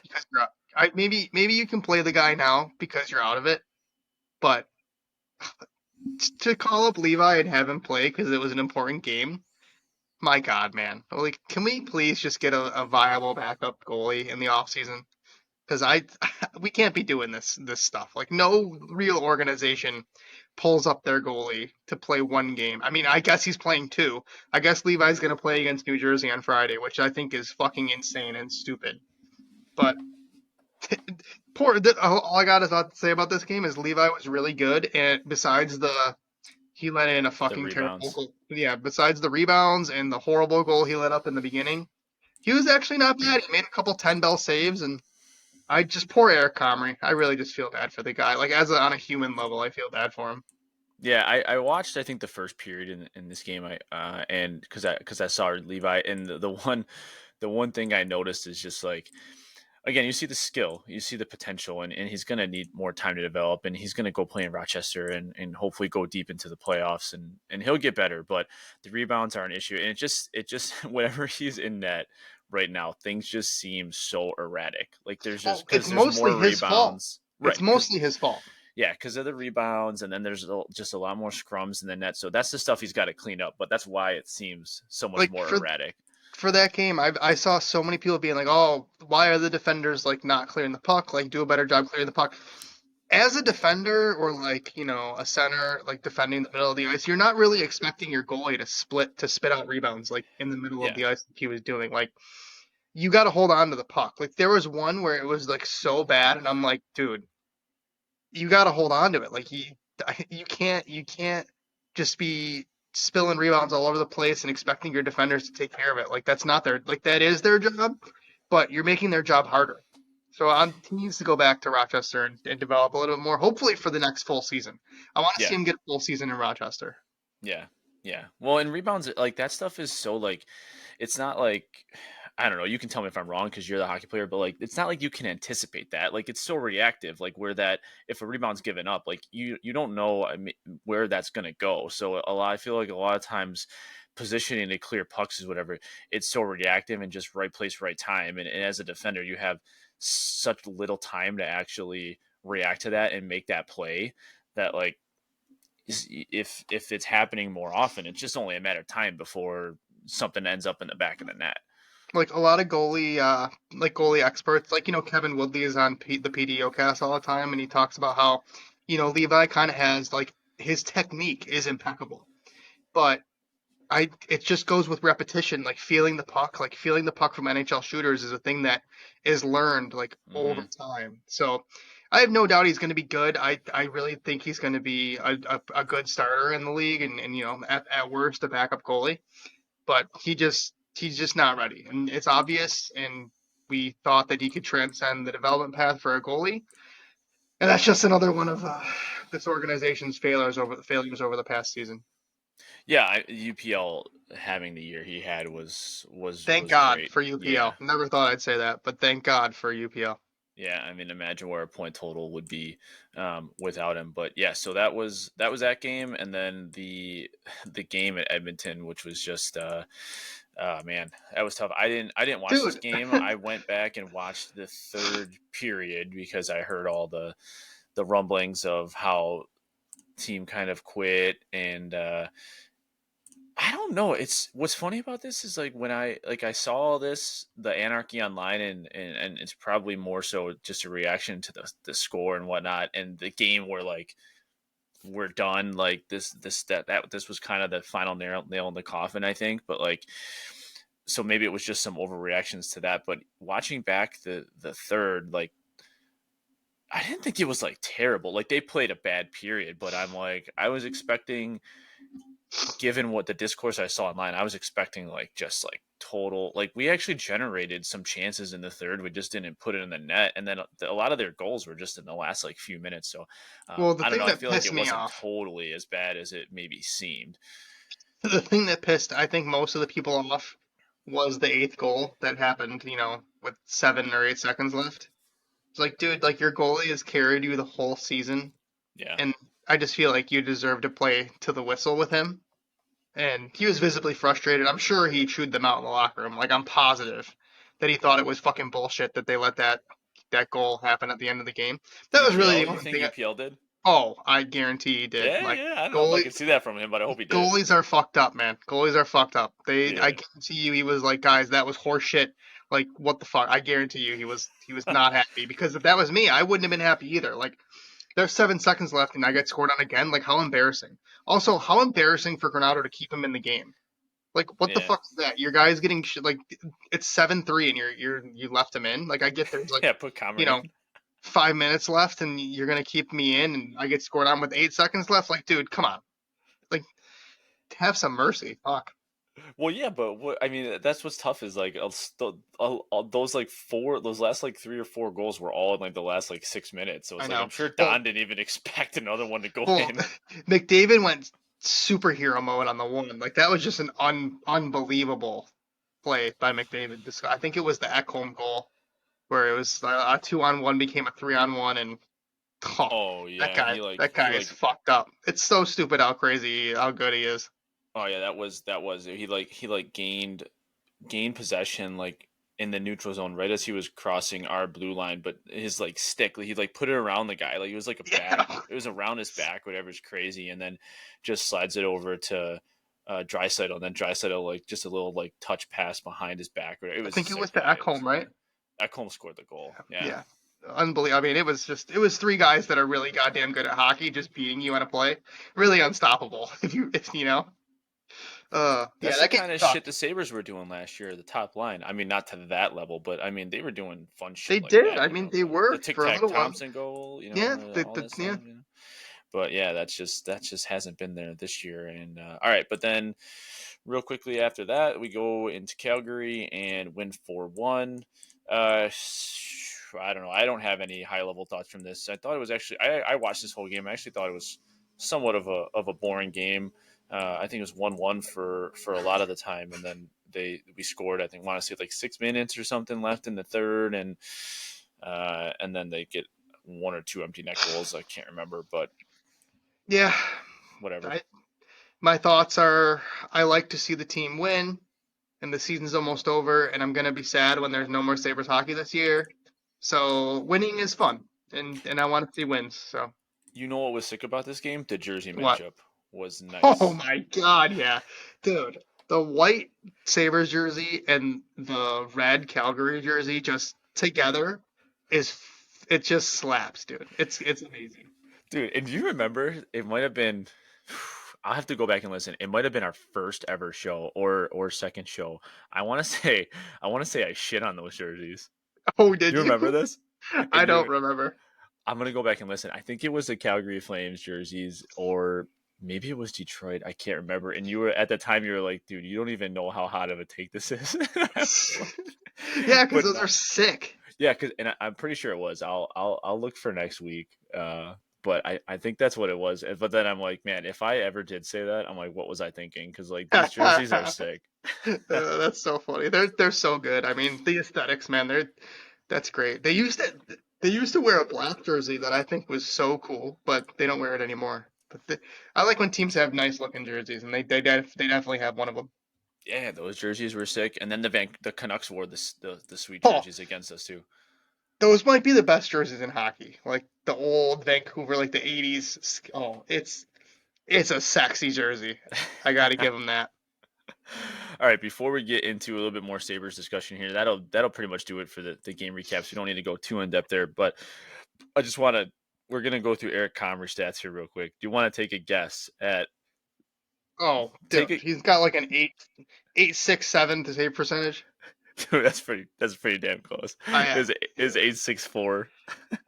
up. Maybe you can play the guy now because you're out of it. But to call up Levi and have him play because it was an important game. My God, man. Like, can we please just get a viable backup goalie in the offseason? Because we can't be doing this stuff. Like no real organization pulls up their goalie to play one game. I mean, I guess he's playing two. I guess Levi's gonna play against New Jersey on Friday, which I think is fucking insane and stupid. But all I got to say about this game is Levi was really good, and besides he let in a the fucking terrible rebounds. goal. Yeah, besides the rebounds and the horrible goal he let up in the beginning, he was actually not bad. He made a couple 10 bell saves and I just poor Eric Comrie. I really just feel bad for the guy. Like on a human level, I feel bad for him. Yeah, I watched I think the first period in this game. I and because I saw Levi, and the one thing I noticed is just like, again, you see the skill, you see the potential, and he's going to need more time to develop, and he's going to go play in Rochester and hopefully go deep into the playoffs, and he'll get better. But the rebounds are an issue, and it just whenever he's in net right now, things just seem so erratic. Like there's Well, just it's because there's mostly more his fault. rebounds, It's right? Because mostly his fault. yeah, because of the rebounds, and then there's just a lot more scrums in the net. So that's the stuff he's got to clean up. But that's why it seems so much Like more erratic. for that game, I saw so many people being like, "Oh, why are the defenders like not clearing the puck? Like do a better job clearing the puck." As a defender or like a center like defending the middle of the ice, you're not really expecting your goalie to spit out rebounds like in the middle of Yeah, the ice like he was doing. Like you got to hold on to the puck. Like there was one where it was like so bad, and I'm like, dude, you got to hold on to it. Like you can't just be spilling rebounds all over the place and expecting your defenders to take care of it. Like that's not their like that is their job, but you're making their job harder. So he needs to go back to Rochester and develop a little bit more, hopefully for the next full season. I want to see yeah. him get a full season in Rochester. Yeah. Yeah. Well, and rebounds, like that stuff is so like, it's not like, I don't know, you can tell me if I'm wrong because you're the hockey player, but like, it's not like you can anticipate that. Like, it's so reactive, like where that, if a rebound's given up, like you don't know, I mean, where that's going to go. So I feel like a lot of times positioning to clear pucks is whatever, it's so reactive and just right place, right time. And as a defender, you have such little time to actually react to that and make that play that like, if it's happening more often, it's just only a matter of time before something ends up in the back of the net. Like a lot of goalie experts, like Kevin Woodley is on the PDO cast all the time, and he talks about how Levi kind of has like his technique is impeccable, but it just goes with repetition, like feeling the puck from NHL shooters is a thing that is learned like over Hmm. time. So I have no doubt he's going to be good. I really think he's going to be a good starter in the league, and at worst a backup goalie. But he's just not ready, and it's obvious. And we thought that he could transcend the development path for a goalie, and that's just another one of this organization's failures over the past season. Yeah, UPL having the year he had Thank was God great. for Yeah. UPL. Never thought I'd say that, but thank God for UPL. Yeah, I mean, imagine where a point total would be without him. But yeah, so that was that game, and then the game at Edmonton, which was just man, that was tough. I didn't watch this Dude, game. I went back and watched the third period because I heard all the rumblings of how team kind of quit and I don't know. It's what's funny about this is like when I saw all this, the anarchy online, and it's probably more so just a reaction to the score and whatnot, and the game where like we're done, like this was kind of the final nail in the coffin, I think. But like, so maybe it was just some overreactions to that. But watching back the third, like I didn't think it was like terrible. Like they played a bad period, but I'm like I was expecting given what the discourse I saw online, I was expecting like just like total like we actually generated some chances in the third. We just didn't put it in the net, and then a lot of their goals were just in the last like few minutes. So well, the I don't thing know. I that feel like pissed it me wasn't off, totally as bad as it maybe seemed. the thing that pissed, I think, most of the people off was the eighth goal that happened, with 7 or 8 seconds left. It's like, dude, like your goalie has carried you the whole season, Yeah, and I just feel like you deserve to play to the whistle with him. And he was visibly frustrated. I'm sure he chewed them out in the locker room. Like I'm positive that he thought it was fucking bullshit that they let that goal happen at the end of the game. That was really UPL. the You only think thing. UPL did? Oh, I guarantee he did. Yeah, Like yeah. I don't know if I goalie could see that from him, but I hope he did. goalies are fucked up, man. Goalies are fucked up. I Yeah, guarantee you, he was like, guys, that was horse shit. Like, what the fuck? I guarantee you, he was not happy because if that was me, I wouldn't have been happy either. Like, there's 7 seconds left and I get scored on again. Like, how embarrassing. Also, how embarrassing for Granado to keep him in the game. Like, what the yeah, fuck is that? Your guy's getting like it's 7-3 and you left him in. Like, I get there's like yeah. Put you Comrie know in. 5 minutes left and you're gonna keep me in and I get scored on with 8 seconds left. Like, dude, come on. Like, have some mercy. Fuck. Well, yeah, but what I mean, that's what's tough is like those like those last like 3 or 4 goals were all in like the last like 6 minutes. So I it's like know. I'm sure Well, Don didn't even expect another one to go well, in. McDavid went superhero mode on the one. Like that was just an unbelievable play by McDavid. I think it was the Ekholm goal where it was a 2-on-1 became a 3-on-1, and oh, Oh that yeah, guy, that guy is fucked up. It's so stupid how crazy, how good he is. oh yeah, that was he gained possession like in the neutral zone right as he was crossing our blue line, but his like stick, he like put it around the guy, like it was like a bag, Yeah. it was around his back, whatever's crazy, and then just slides it over to Draisaitl, and then Draisaitl like just a little like touch pass behind his back. It I was a think it was sick the play. It Ekholm, was right? Ekholm scored the goal. Yeah, Yeah. Unbelievable. I mean, it was three guys that are really goddamn good at hockey just beating you on a play. Really unstoppable. If. Yeah, that's the that game kind of shit sucked. the Sabres were doing last year. The top line. I mean, not to that level, but I mean, they were doing fun They shit like did. that. I mean, they were The Tic for a Tac little while. Thompson goal. Yeah, All that yeah. stuff. But yeah, that just hasn't been there this year. And all right, but then real quickly after that, we go into Calgary and win 4-1. I don't know. I don't have any high level thoughts from this. I thought it was actually. I watched this whole game. I actually thought it was somewhat of a boring game. I think it was 1-1 for a lot of the time, and then we scored. I think want to say like 6 minutes or something left in the third, and then they get one or two empty net goals. I can't remember, but Yeah. whatever. I, my thoughts are I like to see the team win, and the season's almost over, and I'm gonna be sad when there's no more Sabres hockey this year. So winning is fun, and I want to see wins. So You know what was sick about this game? The jersey what? matchup was Oh nice. my God, yeah, dude. The white Sabres jersey and the red Calgary jersey just together is it just slaps, dude. It's amazing. Dude, and do you remember it might have been I'll have to go back and listen. It might have been our first ever show or second show. I want to say I want to say I shit on those jerseys. Oh, Do did you you? remember this? I And don't you remember. I'm gonna go back and listen. I think it was the Calgary Flames jerseys, or maybe it was Detroit. I can't remember. And you were at the time, you were like, dude, you don't even know how hot of a take this is. Yeah, because But those no, are sick. yeah, because and I'm pretty sure it was. I'll look for next week. But I think that's what it was. But then I'm like, man, if I ever did say that, I'm like, what was I thinking? Because like these jerseys are sick. That's so funny. They're so good. I mean, the aesthetics, man. That's great. They used to wear a black jersey that I think was so cool, but they don't wear it anymore. I like when teams have nice looking jerseys, and they definitely have one of them. Yeah, those jerseys were sick. And then the Canucks wore the sweet Oh, jerseys against us too. those might be the best jerseys in hockey. Like the old Vancouver, like the '80s. Oh, it's a sexy jersey. I got to give them that. All right, before we get into a little bit more Sabres discussion here, that'll pretty much do it for the game recaps. We don't need to go too in depth there, but I just want to. We're gonna go through Eric Commerce stats here real quick. Do you want to take a guess at Oh, take dude, it? he's got like an 8.67 to save percentage. Dude, that's pretty damn close. I Is 864,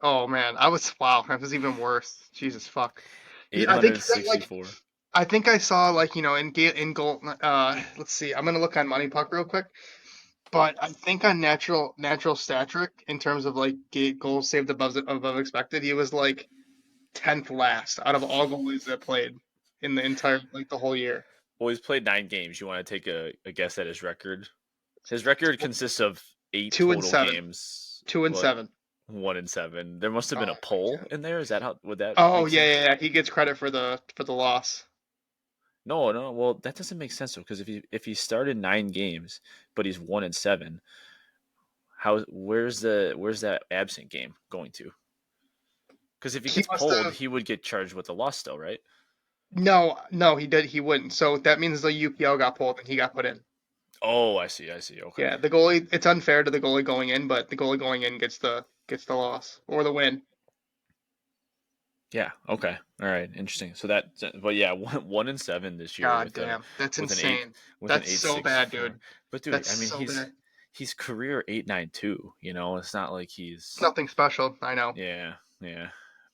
Oh man, wow, that was even worse. Jesus fuck. eight I think hundred he's at sixty like four. I think I saw like in goal. Let's see. I'm gonna look on Money Puck real quick. But I think on natural stat trick in terms of like goals saved above expected, he was like 10th last out of all goalies that played in the entire like the whole year. Well, he's played 9 games. You want to take a guess at his record? His record consists of 8 Two and total seven. games, Two and but seven. 1-7. There must have Oh been a my poll God. in there. Is that how would that Oh make yeah, sense? yeah, yeah. He gets credit for the loss. No, no. Well, that doesn't make sense though, because if he started 9 games, but he's 1-7, where's that absent game going to? Because if he He gets must pulled, have. he would get charged with the loss still, right? No, no, he wouldn't. So that means the UPL got pulled and he got put in. Oh, I see. I see. Okay. Yeah, the goalie. It's unfair to the goalie going in, but the goalie going in gets the loss or the win. Yeah. Okay. All right. Interesting. So that, but yeah, 1-7 this year God with a damn, that's with an eight insane. with an That's eight so six bad, four. dude. But dude, That's I mean, so bad. he's career 892. It's not like It's he's nothing special. I know. yeah yeah.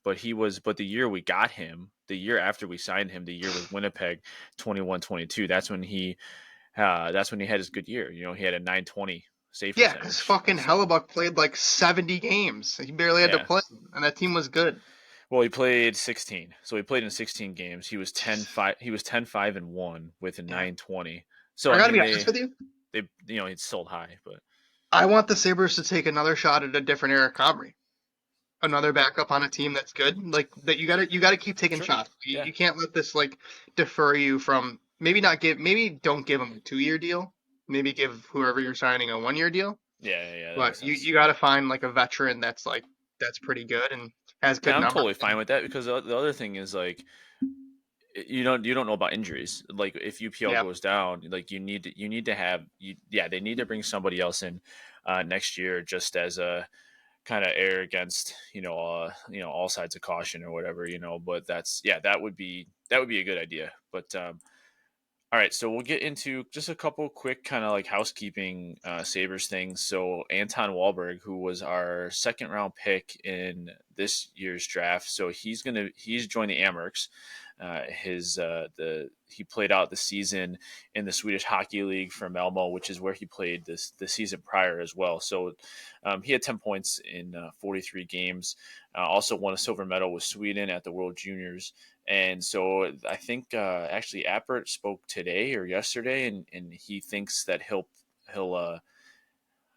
But the year we got him, the year after we signed him, the year with Winnipeg, 21-22. That's when he had his good year. He had a 920 save Yeah, because percentage. fucking So Hellebuck played like 70 games. He barely had to yeah. play, and that team was good. Well, he played 16. So he played in 16 games. He was 10-5. He was 10-5-1 with a Yeah. 920. So I I gotta mean, be honest with you. they it's sold high, but I want the Sabres to take another shot at a different Eric Comrie. Another backup on a team that's good. Like that you gotta keep taking sure. shots. You, Yeah. you can't let this like defer you from maybe don't give him a 2 year deal. Maybe give whoever you're signing a 1 year deal. Yeah, yeah, yeah, that makes But you, sense. you gotta find like a veteran that's pretty good and has And good I'm numbers. totally fine with that because the other thing is like you don't know about injuries. Like if UPL Yeah. goes down, like you need to have yeah, they need to bring somebody else in next year just as a kind of err against all sides of caution or whatever. But that's yeah, that would be a good idea. But all right, so we'll get into just a couple quick kind of like housekeeping Sabres things. So Anton Wahlberg, who was our second round pick in this year's draft, so he's joined the Amherst. He played out the season in the Swedish Hockey League for Malmo, which is where he played the season prior as well. So he had 10 points in 43 games. Also won a silver medal with Sweden at the World Juniors. And so I think actually Appert spoke today or yesterday, and he thinks that he'll.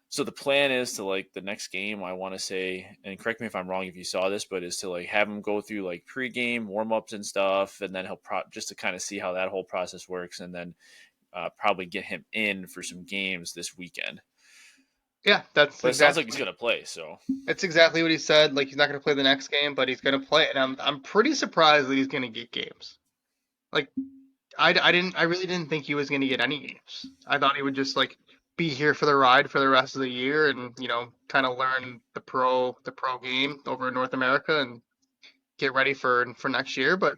So the plan is to like the next game. I want to say, and correct me if I'm wrong if you saw this, but is to like have him go through like pregame warm ups and stuff, and then just to kind of see how that whole process works, and then probably get him in for some games this weekend. Yeah, that's But it sounds like exactly he's what he, gonna play. So that's exactly what he said. Like he's not gonna play the next game, but he's gonna play, and I'm pretty surprised that he's gonna get games. Like I really didn't think he was gonna get any games. I thought he would just like be here for the ride for the rest of the year, and kind of learn the pro game over in North America and get ready for next year. But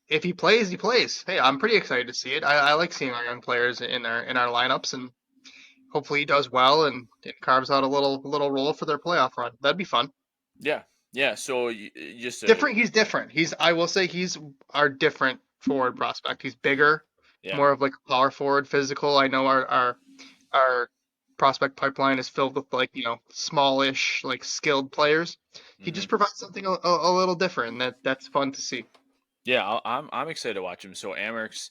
if he plays, he plays. Hey, I'm pretty excited to see it. I like seeing our young players in our lineups, and hopefully he does well and it carves out a little role for their playoff run. That'd be fun. yeah, Yeah. So just Different. He's different. I will say he's our different forward prospect. He's bigger, yeah. more of like a power forward, physical. I know our prospect pipeline is filled with like smallish like skilled players. He Hmm. just provides something a little different. And that's fun to see. Yeah, I'm excited to watch him. So Amerks,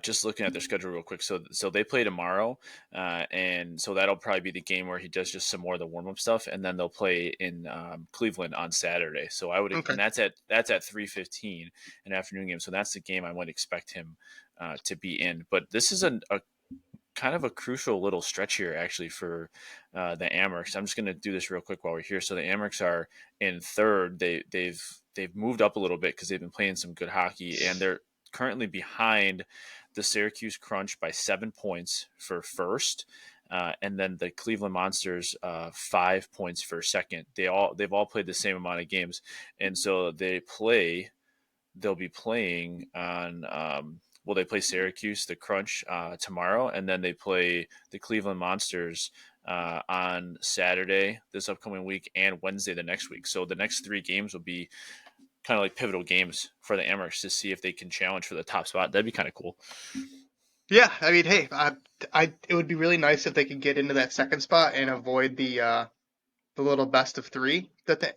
just looking at their schedule real quick. So they play tomorrow, and so that'll probably be the game where he does just some more of the warm up stuff, and then they'll play in Cleveland on Saturday. So Okay. and that's at 3:15, an afternoon game. So that's the game I would expect him to be in. But this is a kind of a crucial little stretch here actually for the Amerks. I'm just going to do this real quick while we're here. So the Amerks are in third. They've moved up a little bit because they've been playing some good hockey, and they're currently behind the Syracuse Crunch by 7 points for first. And then the Cleveland Monsters 5 points for second. They've all played the same amount of games, and so they'll be playing on well, they play Syracuse, the Crunch tomorrow, and then they play the Cleveland Monsters on Saturday this upcoming week and Wednesday the next week. So the next three games will be kind of like pivotal games for the Amherst to see if they can challenge for the top spot. That'd be kind of cool. Yeah, I mean, hey, it would be really nice if they could get into that second spot and avoid the little best of three that the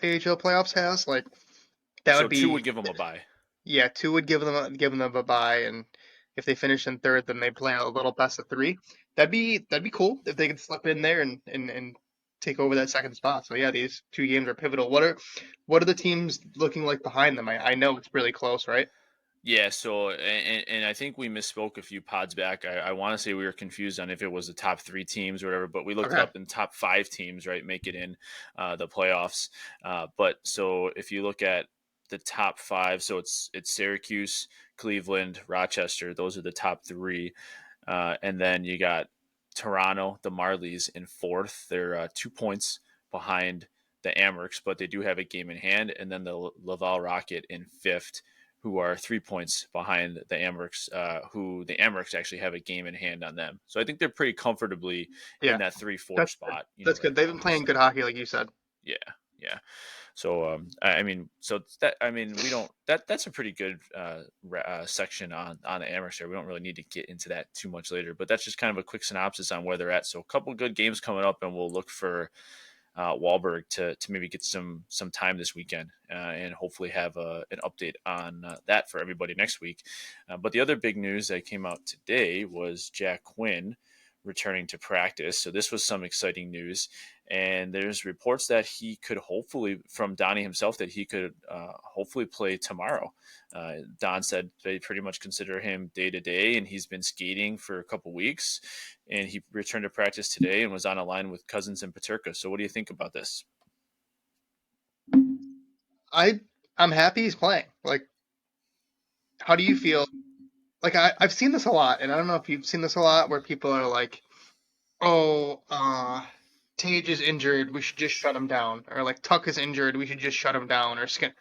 AHL playoffs has. Like that So would two would be, give them a bye. yeah, two would give them a bye, and if they finish in third, then they play a little best of three. That'd be cool if they could slip in there and take over that second spot. So yeah, these two games are pivotal. What are the teams looking like behind them? I know it's really close, right? Yeah, so and I think we misspoke a few pods back. I want to say we were confused on if it was the top three teams or whatever, but we looked it Okay. up and top five teams, right, make it in the playoffs. But so if you look at the top five, so it's Syracuse, Cleveland, Rochester. Those are the top three, and then you got Toronto, the Marlies in fourth. They're 2 points behind the Amerks, but they do have a game in hand, and then the Laval Rocket in fifth, who are 3 points behind the Amerks, who the Amerks actually have a game in hand on them. So I think they're pretty comfortably in Yeah, that 3-4 that's good. spot, That's right good. They've been now. playing So good hockey, like you said. yeah, yeah. So I mean, so that I mean, we don't that's a pretty good section on the Amerks here. We don't really need to get into that too much later, but that's just kind of a quick synopsis on where they're at. So a couple good games coming up, and we'll look for Wahlberg to maybe get some time this weekend and hopefully have an update on that for everybody next week. But the other big news that came out today was Jack Quinn returning to practice. So this was some exciting news, and there's reports that he could hopefully, from Donnie himself, that he could hopefully play tomorrow. Don said they pretty much consider him day to day, and he's been skating for a couple weeks, and he returned to practice today and was on a line with Cousins and Paterka. So what do you think about this? I I'm happy he's playing. Like, how do you feel? Like I've seen this a lot, and I don't know if you've seen this a lot, where people are like, "Oh, Tage is injured, we should just shut him down," or like Tuck is injured, we should just shut him down, or Skin.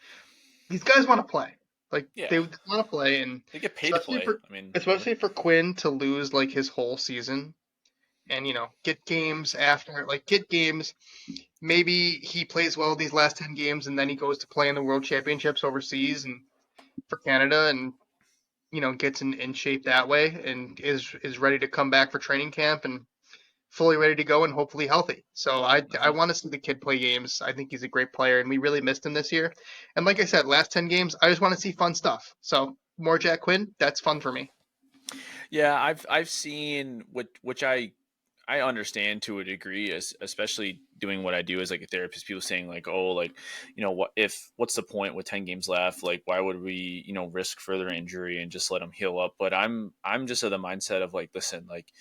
These guys want to play. Like Yeah, they want to play, and they get paid to especially play. for I mean, especially for Quinn to lose like his whole season, and get games after, like get games. Maybe he plays well these last 10 games, and then he goes to play in the World Championships overseas and for Canada, and gets in shape that way, and is ready to come back for training camp and fully ready to go and hopefully healthy. So I mhm. want to see the kid play games. I think he's a great player, and we really missed him this year. And like I said, last 10 games, I just want to see fun stuff. So more Jack Quinn, that's fun for me. Yeah, I've seen which I understand to a degree, especially doing what I do as like a therapist. People saying like, oh, like what's the point with 10 games left? Like, why would we risk further injury and just let him heal up? But I'm just of the mindset of like, listen, like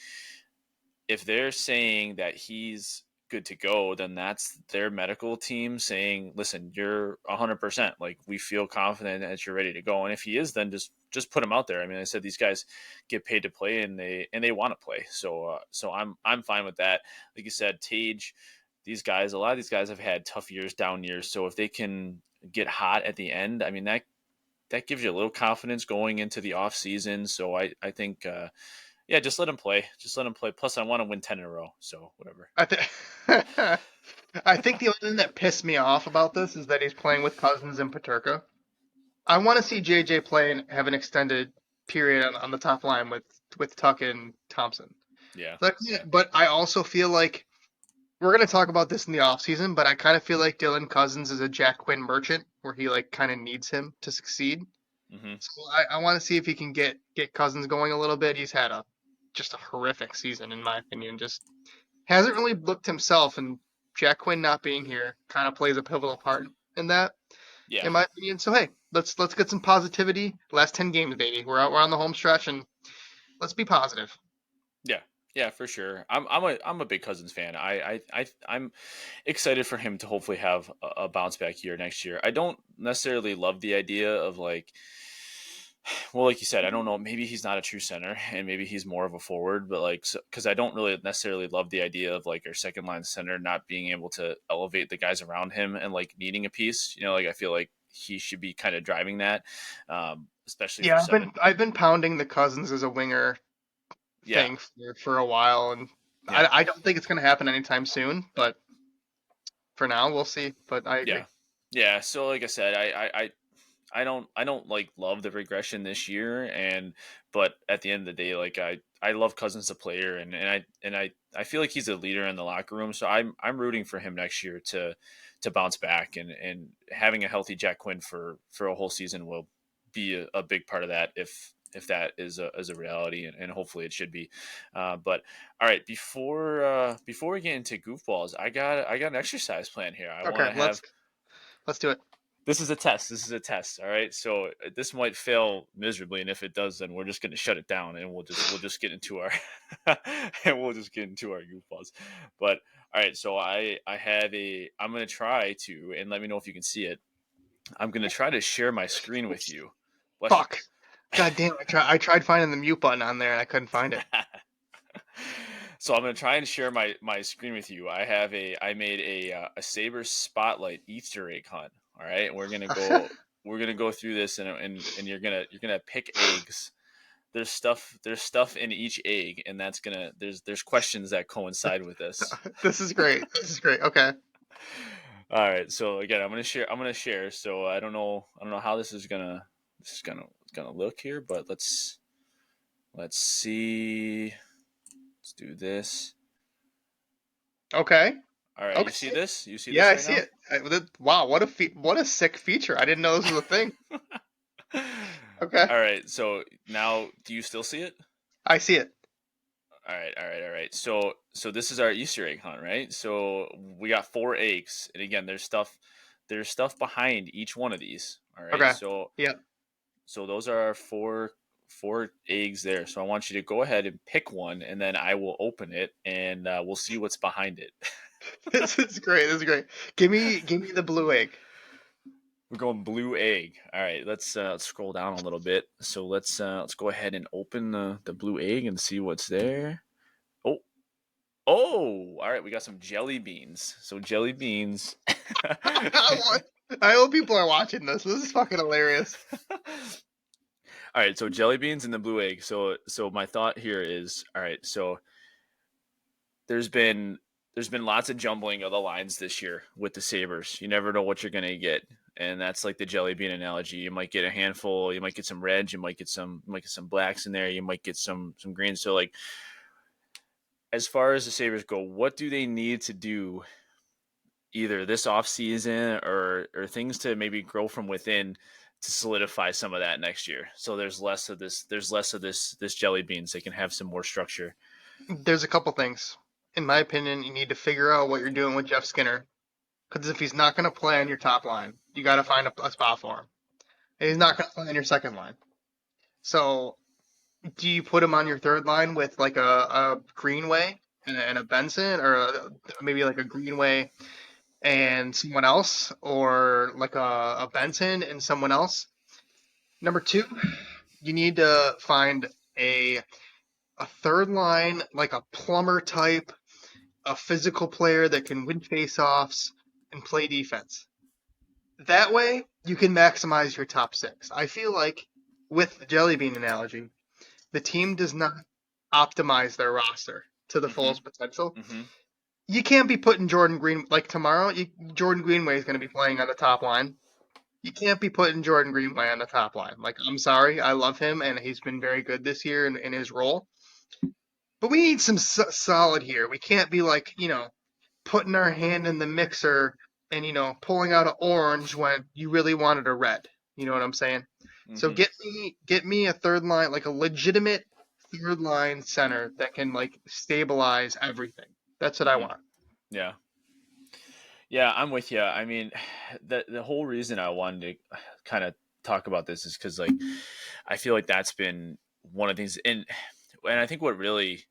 if they're saying that he's good to go, then that's their medical team saying, "Listen, you're 100%. Like we feel confident that you're ready to go." And if he is, then just put him out there. I mean, I said these guys get paid to play, and they want to play. So I'm fine with that. Like you said, Tage, a lot of these guys have had tough years, down years. So if they can get hot at the end, I mean that gives you a little confidence going into the off season. So I think. Yeah, just let him play. Just let him play. Plus, I want to win 10 in a row. So whatever. I think I think the only thing that pissed me off about this is that he's playing with Cousins and Paterka. I want to see JJ play and have an extended period on the top line with Tuck and Thompson. Yeah. Like, Yeah. but I also feel like we're going to talk about this in the offseason, but I kind of feel like Dylan Cousins is a Jack Quinn merchant where he like kind of needs him to succeed. Hmm. So I want to see if he can get Cousins going a little bit. He's had a just a horrific season in my opinion. Just hasn't really looked himself, and Jack Quinn not being here kind of plays a pivotal part in that, Yeah. in my opinion. So hey, let's get some positivity. Last 10 games, baby. We're on the home stretch, and let's be positive. Yeah. Yeah, for sure. I'm a big Cousins fan. I'm excited for him to hopefully have a bounce back year next year. I don't necessarily love the idea of like, well, like you said, I don't know. Maybe he's not a true center, and maybe he's more of a forward. But like, because I don't really necessarily love the idea of like our second line center not being able to elevate the guys around him and like needing a piece. Like I feel like he should be kind of driving that, especially for Yeah, seven. I've been pounding the Cousins as a winger Yeah, thing for a while, and yeah, I don't think it's going to happen anytime soon. But for now, we'll see. But I agree. yeah, yeah. So like I said, I don't like love the regression this year, and but at the end of the day, like I love Cousins the player, and I feel like he's a leader in the locker room, so I'm rooting for him next year to bounce back, and having a healthy Jack Quinn for a whole season will be a big part of that if that is a reality, and hopefully it should be. But all right, before we get into goofballs, I got an exercise plan here. I want Okay, to have let's do it. this is a test. This is a test. All right. So this might fail miserably, and if it does, then we're just going to shut it down, and we'll just get into our and we'll just get into our goofballs. But all right. So I have a. I'm going to try to, and let me know if you can see it. I'm going to try to share my screen with you. Bless you. Fuck. God damn! I tried finding the mute button on there and I couldn't find it. So I'm gonna try and share my screen with you. I made a Sabres Spotlight Easter egg hunt. All right, we're gonna go through this, and you're gonna pick eggs. There's stuff in each egg, and there's questions that coincide with this. This is great. This is great. Okay. All right, so again, I'm gonna share. So I don't know how this is gonna look here, but let's see. Let's do this. Okay. All right, you see Okay. this? You see Yeah, this I right see now? it. Wow, what a sick feature. I didn't know this was a thing. Okay. All right, so now do you still see it? I see it. All right, all right, all right. So this is our Easter egg hunt, right? So we got four eggs, and again, there's stuff behind each one of these. All right, Okay. so Yep. so those are our four eggs there. So I want you to go ahead and pick one, and then I will open it, and we'll see what's behind it. This is great. This is great. Give me the blue egg. We're going blue egg. All right, let's scroll down a little bit. So let's go ahead and open the blue egg and see what's there. Oh, oh, all right, we got some jelly beans. So jelly beans. I want- I hope people are watching this. This is fucking hilarious. All right, so jelly beans and the blue egg. So my thought here is, all right, so there's been there's been lots of jumbling of the lines this year with the Sabres. You never know what you're gonna get, and that's like the jelly bean analogy. You might get a handful. You might get some reds. You might get some blacks in there. You might get some greens. So like as far as the Sabres go, what do they need to do either this off season or things to maybe grow from within to solidify some of that next year? So there's less of this jelly beans. They can have some more structure. There's a couple things. In my opinion, you need to figure out what you're doing with Jeff Skinner. Because if he's not going to play on your top line, you got to find a spot for him. And he's not going to play on your second line. So do you put him on your third line with like a Greenway and a Benson, or maybe like a Greenway and someone else, or like a Benson and someone else? Number two, you need to find a a third line, like a plumber type, a physical player that can win faceoffs and play defense. That way, you can maximize your top six. I feel like with the jelly bean analogy, the team does not optimize their roster to the Mm-hmm. fullest potential. Mm-hmm. You can't be putting Jordan Green like tomorrow. Jordan Greenway is going to be playing on the top line. You can't be putting Jordan Greenway on the top line. Like, I'm sorry, I love him and he's been very good this year in his role. But we need some solid here. We can't be like, putting our hand in the mixer and, pulling out an orange when you really wanted a red. You know what I'm saying? So Mm-hmm. get me a third line, like a legitimate third line center that can like stabilize everything. That's what I Mm-hmm. want. Yeah. Yeah, I'm with you. I mean, the whole reason I wanted to kind of talk about this is because like I feel like that's been one of the things, and I think what really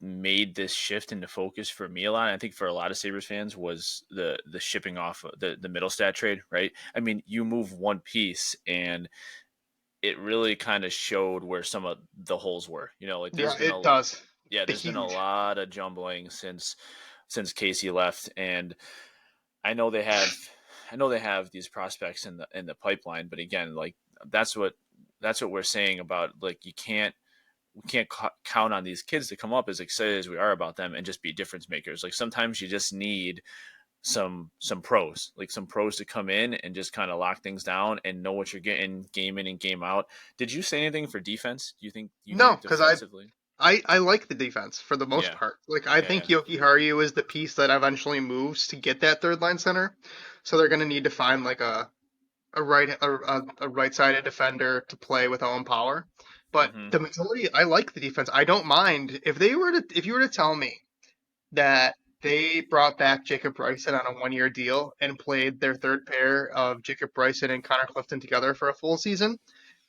made this shift into focus for me a lot, and I think for a lot of Sabres fans, was the shipping off the Middlestat trade, right? I mean, you move one piece and it really kind of showed where some of the holes were. Like Yeah, it does. there's been a Huge. lot of jumbling since Casey left, and I know they have I know they have these prospects in the pipeline, but again, like that's what that's what we're saying about, like, we can't count on these kids to come up as excited as we are about them and just be difference makers. Like sometimes you just need some pros, like some pros to come in and just kind of lock things down and know what you're getting game in and game out. Did you say anything for defense? Do you think No, because I defensively? I like the defense for the most Yeah, part. Like I yeah, think yeah. Yoki Haru is the piece that eventually moves to get that third line center. So they're gonna need to find like a right sided defender to play with Owen Power. But Mm-hmm. the majority, I like the defense. I don't mind if you were to tell me that they brought back Jacob Bryson on a 1 year deal and played their third pair of Jacob Bryson and Connor Clifton together for a full season,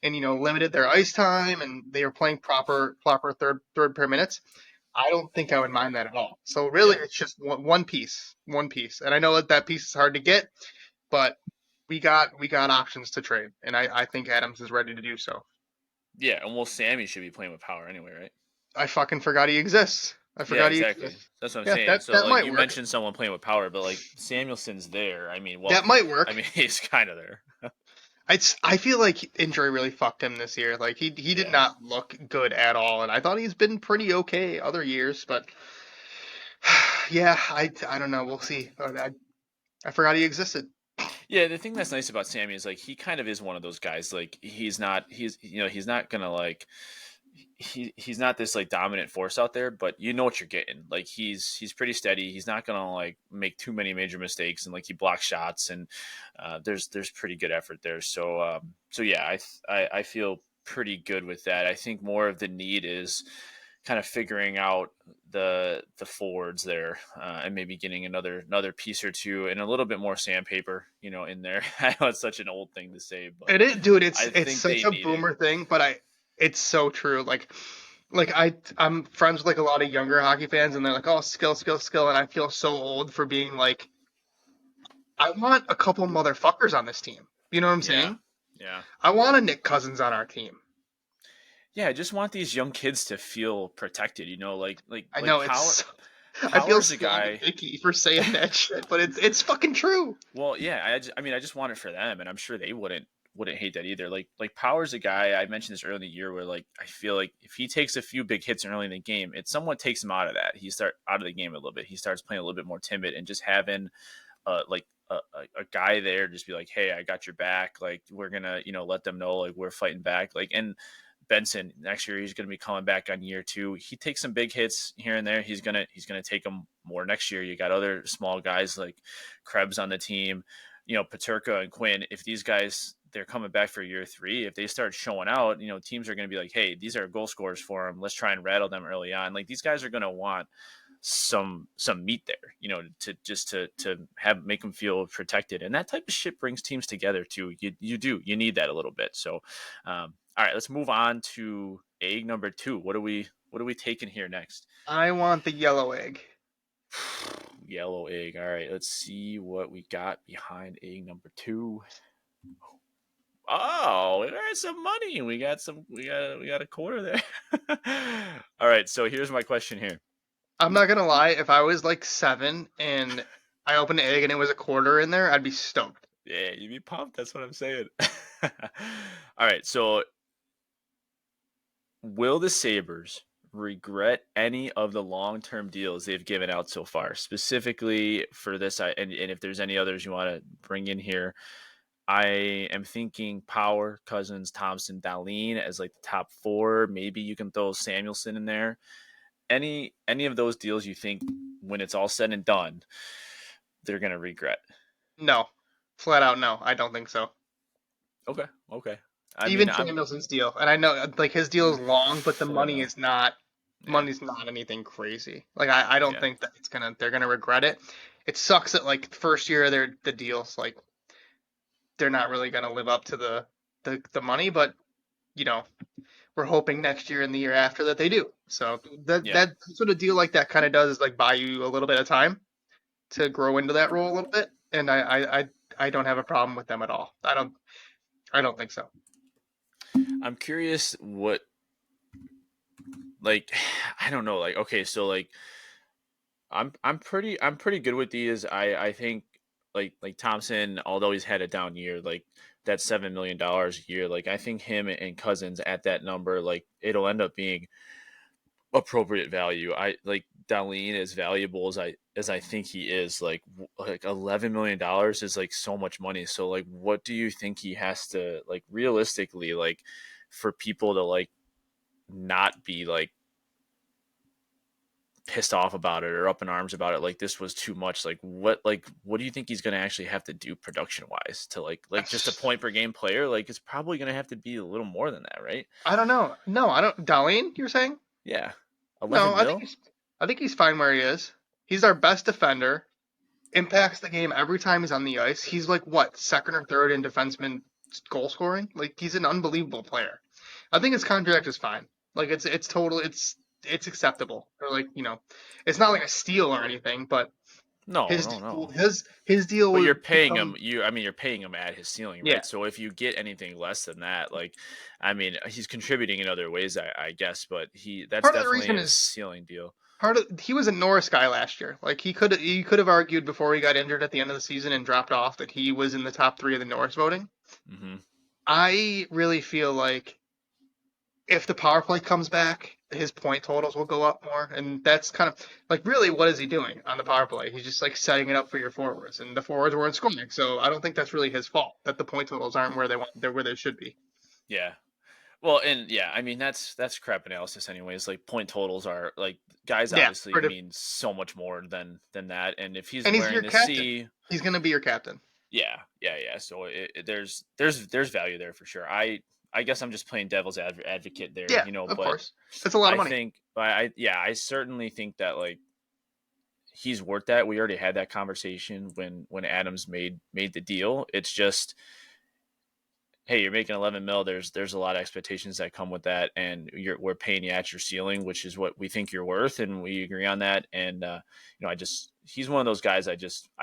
and limited their ice time, and they were playing proper third pair minutes. I don't think I would mind that at all. So really, Yeah, it's just one piece, and I know that piece is hard to get, but we got options to trade, and I think Adams is ready to do so. yeah. And well, Sammy should be playing with power anyway, right? I fucking forgot he exists. I Yeah, forgot he exactly. exists. That's what I'm Yeah, saying. that So that like might you work. mentioned someone playing with power, but like Samuelson's there. I mean, That welcome. might I work. mean, he's kind of there. I feel like injury really fucked him this year. Like he did Yeah. not look good at all, and I thought he's been pretty okay other years, but yeah, I don't know. We'll see. I forgot he existed. Yeah, the thing that's nice about Sammy is like he kind of is one of those guys. Like he's not gonna like he's not this like dominant force out there, but you know what you're getting. Like he's pretty steady. He's not gonna like make too many major mistakes, and like he blocks shots, and there's pretty good effort there. So yeah, I feel pretty good with that. I think more of the need is kind of figuring out the forwards there, and maybe getting another piece or two and a little bit more sandpaper, in there. I know it's such an old thing to say, but It is, dude. It's I it's think such they a need it. boomer thing, but it's so true. Like I'm friends with like a lot of younger hockey fans, and they're like, oh, skill, skill, skill, and I feel so old for being like, I want a couple motherfuckers on this team. You know what I'm Yeah, saying? yeah. I want a Nick Cousins on our team. Yeah, I just want these young kids to feel protected, I like know power. I feel Power's a small and guy. icky for saying that shit, but it's fucking true. Well, yeah, I mean, I just want it for them, and I'm sure they wouldn't hate that either. Like Power's a guy. I mentioned this early in the year where like I feel like if he takes a few big hits early in the game, it somewhat takes him out of that. He start out of the game a little bit. He starts playing a little bit more timid, and just having like a guy there just be like, hey, I got your back. Like we're gonna let them know like we're fighting back. Like, and Benson next year, he's going to be coming back on year two. He takes some big hits here and there. He's gonna take them more next year. You got other small guys like Krebs on the team, Paterka and Quinn. If these guys, they're coming back for year three, if they start showing out, teams are going to be like, hey, these are goal scorers for them. Let's try and rattle them early on. Like these guys are going to want some meat there, to have make them feel protected, and that type of shit brings teams together too. You need that a little bit. So, all right, let's move on to egg number two. What are we taking here next? I want the yellow egg. Yellow egg. All right, let's see what we got behind egg number two. Oh, we got some money. We got a quarter there. All right, so here's my question here. I'm not gonna lie, if I was like 7 and I opened an egg and it was a quarter in there, I'd be stoked. Yeah, you be pumped. That's what I'm saying. All right, so will the Sabres regret any of the long-term deals they've given out so far? Specifically for this, and if there's any others you want to bring in here, I am thinking Power, Cousins, Thompson, Dahlin as like the top four. Maybe you can throw Samuelson in there. Any of those deals you think when it's all said and done, they're gonna regret? No, flat out no. I don't think so. Okay, okay. I mean, Even I'm Samuelson's deal, and I know like his deal is long, but the fair money enough. is not Yeah, money's not anything crazy. Like I don't yeah, think that they're gonna regret it. It sucks that like first year of the deals like they're not really gonna live up to the money, but you know we're hoping next year and the year after that they do. So yeah. that's what a deal like that kind of does is like buy you a little bit of time to grow into that role a little bit, and I don't have a problem with them at all. I don't think so. I'm curious what like I don't know, like okay, so like I'm pretty good with these. I think like Thompson, although he's had a down year, like that $7 million a year, like I think him and Cousins at that number, like it'll end up being appropriate value. I like Darlene as valuable as I think he is. Like $11 million is like so much money. So like, what do you think he has to like realistically like for people to like not be like pissed off about it or up in arms about it like this was too much like what do you think he's going to actually have to do production wise to like just a point per game player like it's probably going to have to be a little more than that, right? I don't know. No, I don't. Darlene, you're saying? Yeah, No, 11 mil. I think he's fine where he is. He's our best defender. Impacts the game every time he's on the ice. He's like what, second or third in defenseman goal scoring? Like he's an unbelievable player. I think his contract is fine. Like it's acceptable. Or like, it's not like a steal or anything, but No, his no, deal no. his deal But you're would paying him. become You're paying him at his ceiling, yeah. right? So if you get anything less than that, like, I mean, he's contributing in other ways, I guess. But that's Part of the definitely reason a is ceiling deal. he was a Norris guy last year. Like he could have argued before he got injured at the end of the season and dropped off that he was in the top 3 of the Norris voting. Hmm. I really feel like if the power play comes back, his point totals will go up more, and that's kind of like really what is he doing on the power play? He's just like setting it up for your forwards, and the forwards weren't scoring, so I don't think that's really his fault that the point totals aren't they're where they should be. Yeah. Well, and yeah, I mean that's crap analysis, anyways. Like point totals are like guys Yeah, obviously mean so much more than that. And if he's and he's wearing your the captain. C, He's gonna be your captain. yeah, yeah, yeah. So there's value there for sure. I guess I'm just playing devil's advocate there, Yeah, you know. of But course. That's a lot of I money. think, but I certainly think that like he's worth that. We already had that conversation when Adams made the deal. It's just hey, you're making 11 mil. There's a lot of expectations that come with that, and we're paying you at your ceiling, which is what we think you're worth, and we agree on that. And I just he's one of those guys. I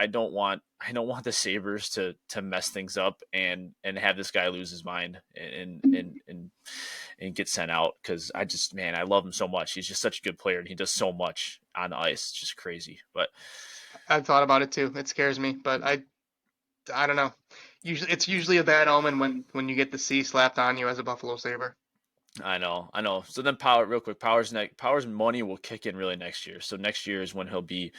don't want the Sabres to mess things up and have this guy lose his mind and get sent out because I just man I love him so much. He's just such a good player and he does so much on the ice. It's just crazy, but I've thought about it too. It scares me, but I don't know. It's usually a bad omen when you get the C slapped on you as a Buffalo Sabre. I know. So then, Power, real quick, Power's money will kick in really next year. So next year is when he'll be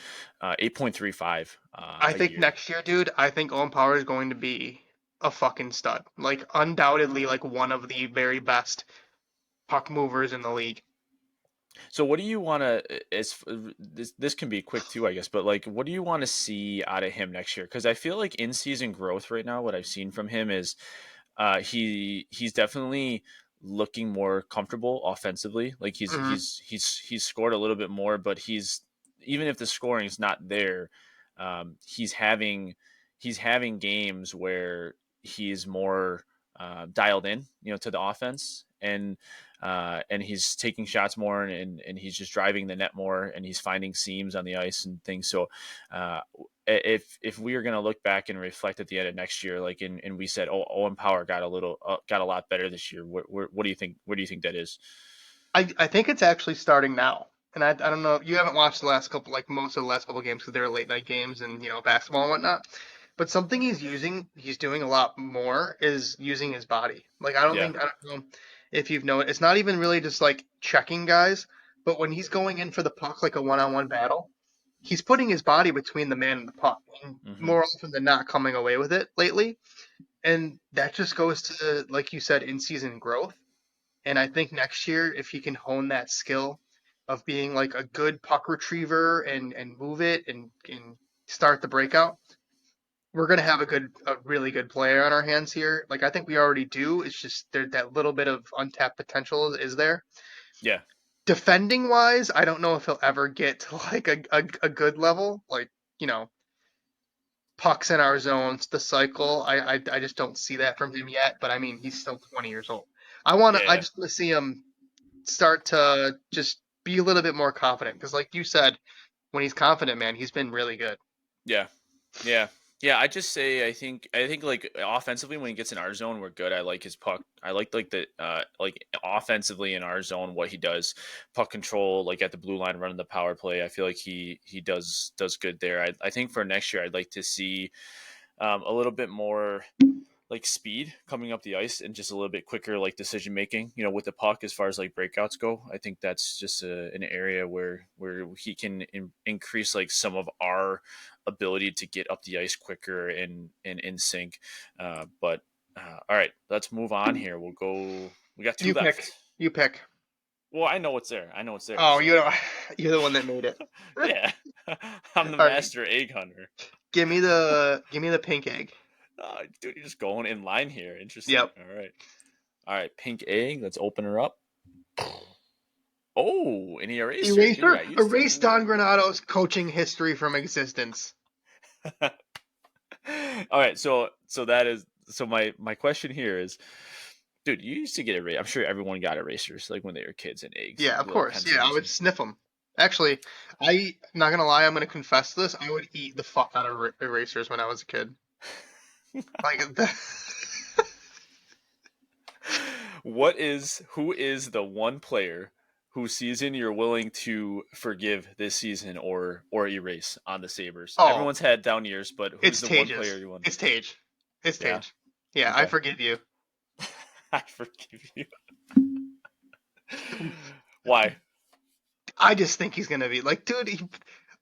8.35 I a think year. next year, dude, I think Owen Power is going to be a fucking stud. Like undoubtedly like one of the very best puck movers in the league. So what do you want to? As this can be quick too, I guess. But like, what do you want to see out of him next year? Because I feel like in season growth right now, what I've seen from him is he's definitely looking more comfortable offensively. Like Hmm. he's scored a little bit more, but he's even if the scoring is not there, he's having games where he's more dialed in, to the offense and he's taking shots more and he's just driving the net more and he's finding seams on the ice and things. So uh, if we are going to look back and reflect at the end of next year, like and we said, oh, Owen Power got a lot better this year. What do you think? Where do you think that is? I think it's actually starting now. And I don't know, you haven't watched the last couple, like most of the last couple games because they're late night games and, basketball and whatnot. But something he's doing a lot more is using his body. Like, Yeah, I don't know. If you've known, it's not even really just like checking guys, but when he's going in for the puck like a one-on-one battle, he's putting his body between the man and the puck, and Hmm. more often than not coming away with it lately. And that just goes to, like you said, in-season growth. And I think next year, if he can hone that skill of being like a good puck retriever and move it and start the breakout, we're gonna have a really good player on our hands here. Like I think we already do. It's just there that little bit of untapped potential is there. Yeah, Defending wise, I don't know if he'll ever get to like a good level. Like, you know, pucks in our zones, the cycle. I just don't see that from him yet. But I mean, he's still 20 years old. I yeah, just want to see him start to just be a little bit more confident. Because like you said, when he's confident, man, he's been really good. yeah, yeah, yeah. I just say I think like offensively when he gets in our zone, we're good. I like his puck. I like the like offensively in our zone what he does, puck control like at the blue line running the power play. I feel like he does good there. I think for next year I'd like to see a little bit more like speed coming up the ice and just a little bit quicker like decision making, with the puck as far as like breakouts go. I think that's just an area where he can increase like some of our ability to get up the ice quicker and in sync. But all right, let's move on here. We got two You left. pick. You pick. Well, I know it's there. I know it's there. Oh, So you're the one that made it. yeah, I'm the All right, master egg hunter. give me the pink egg. Dude, you're just going in line here. Interesting. Yep. All right. All right, pink egg. Let's open her up. Oh, an eraser, dude. Eraser. I used Erase to. Don Granato's coaching history from existence. All right, so that is so my question here is, dude, you used to get erasers. I'm sure everyone got erasers like when they were kids and eggs, Yeah, of little course. Yeah, I pencils would and. sniff them. Actually, I not gonna lie, I'm gonna confess this. I would eat the fuck out of erasers when I was a kid. Like, Who is the one player whose season you're willing to forgive this season or erase on the Sabres? oh, Everyone's had down years, but who's it's the one Tages. player you want? It's Tage. It's Yeah. Tage. Yeah, I Okay. forgive you. I forgive you. Why? I just think he's gonna be like, dude.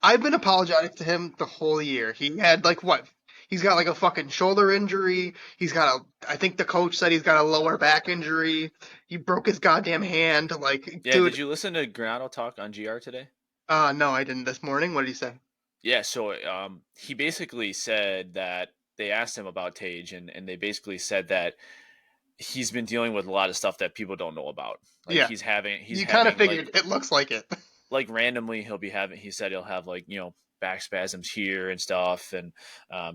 I've been apologetic to him the whole year. He had like what? He's got like a fucking shoulder injury. He's got I think the coach said he's got a lower back injury. He broke his goddamn hand. Like, Yeah, dude. did you listen to Granato talk on GR today? No, I didn't this morning. What did he say? Yeah, so he basically said that they asked him about Tage, and they basically said that he's been dealing with a lot of stuff that people don't know about. Like Yeah, he's you kind of having like figured. It looks like it. randomly he said he'll have like back spasms here and stuff, and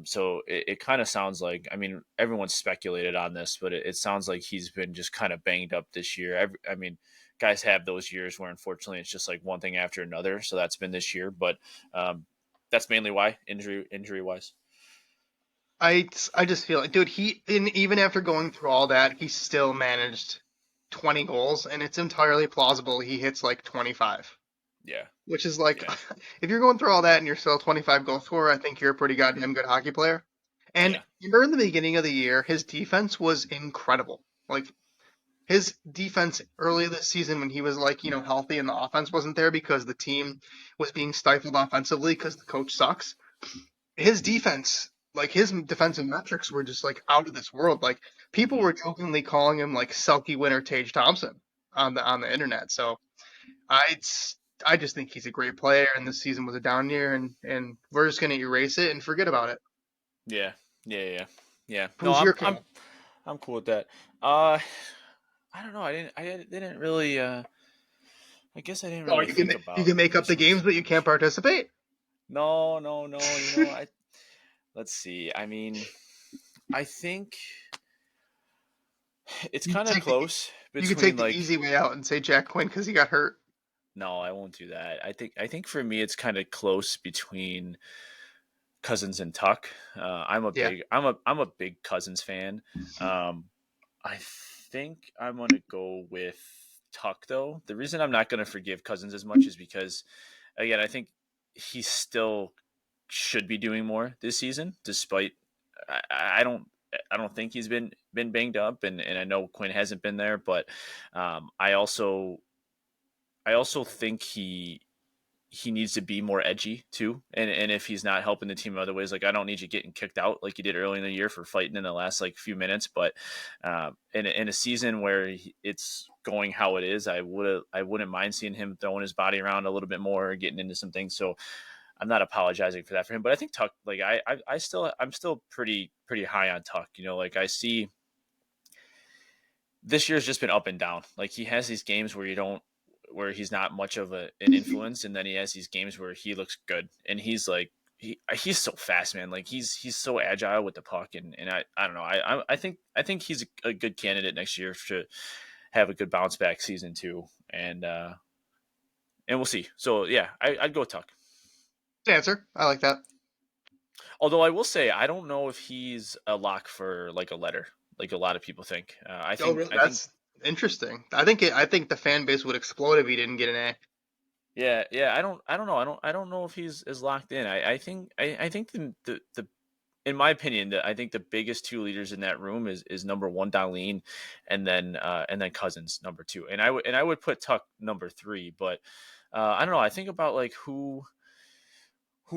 so it kind of sounds like, I mean, everyone's speculated on this, but it sounds like he's been just kind of banged up this year. I mean, guys have those years where unfortunately it's just like one thing after another, so that's been this year, but that's mainly why injury wise. I just feel like, dude, even after going through all that, he still managed 20 goals, and it's entirely plausible he hits like 25. Yeah, Which is like, yeah, if you're going through all that and you're still a 25 goal scorer, I think you're a pretty goddamn good hockey player. And yeah, during the beginning of the year, his defense was incredible. Like his defense early this season, when he was like, healthy and the offense wasn't there because the team was being stifled offensively because the coach sucks. His defense, like his defensive metrics were just like out of this world. Like people hmm were jokingly calling him like Selkie winner Tage Thompson on the internet. So I I just think he's a great player, and this season was a down year, and we're just gonna erase it and forget about it. yeah, yeah, yeah, yeah. No, Who's your pick? I'm cool with that. Uh, I don't know. I didn't really. I guess I didn't Oh, really you can think you about can make up this the one games, too but you can't much. participate. No, no, no. Let's see. I mean, I think it's You kind of take the close you could between take the like. easy way out and say Jack Quinn because he got hurt. No, I won't do that. I think for me it's kind of close between Cousins and Tuck. Yeah, I'm a big Cousins fan. Um, I think I'm gonna go with Tuck though. The reason I'm not gonna forgive Cousins as much is because, again, I think he still should be doing more this season. Despite, I don't. I don't think he's been banged up, and I know Quinn hasn't been there, but I also think he needs to be more edgy too. And if he's not helping the team in other ways, like I don't need you getting kicked out like you did early in the year for fighting in the last like few minutes. But in a season where it's going how it is, I wouldn't mind seeing him throwing his body around a little bit more, getting into some things. So I'm not apologizing for that for him. But I think Tuck, like I'm still pretty high on Tuck. You know, like I see this year's just been up and down. Like he has these games where you don't where he's not much of an influence, and then he has these games where he looks good, and he's so fast, man. Like he's so agile with the puck, and I don't know. I think he's a good candidate next year to have a good bounce back season too, and we'll see. So yeah, I'd go Tuck. Good answer. I like that. Although I will say I don't know if he's a lock for like a letter, like a lot of people think. Oh, really? I think That's interesting. I think the fan base would explode if he didn't get an A. yeah. I don't know. I don't know if he's as locked in. I think the in my opinion, I think the biggest two leaders in that room is number one Darlene, and then Cousins number two, and I would put Tuck number three. But I don't know. I think about like who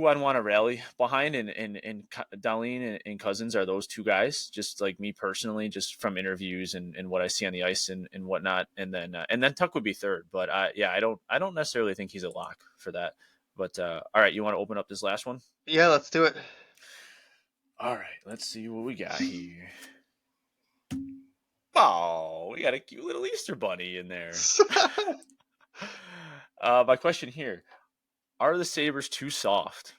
I'd want to rally behind, and Darlene and Cousins are those two guys. Just like me personally, just from interviews and what I see on the ice and whatnot, and then Tuck would be third. But yeah, I don't necessarily think he's a lock for that. But all right, you want to open up this last one? Yeah, let's do it. All right, let's see what we got here. Oh, we got a cute little Easter bunny in there. My question here: are the Sabres too soft?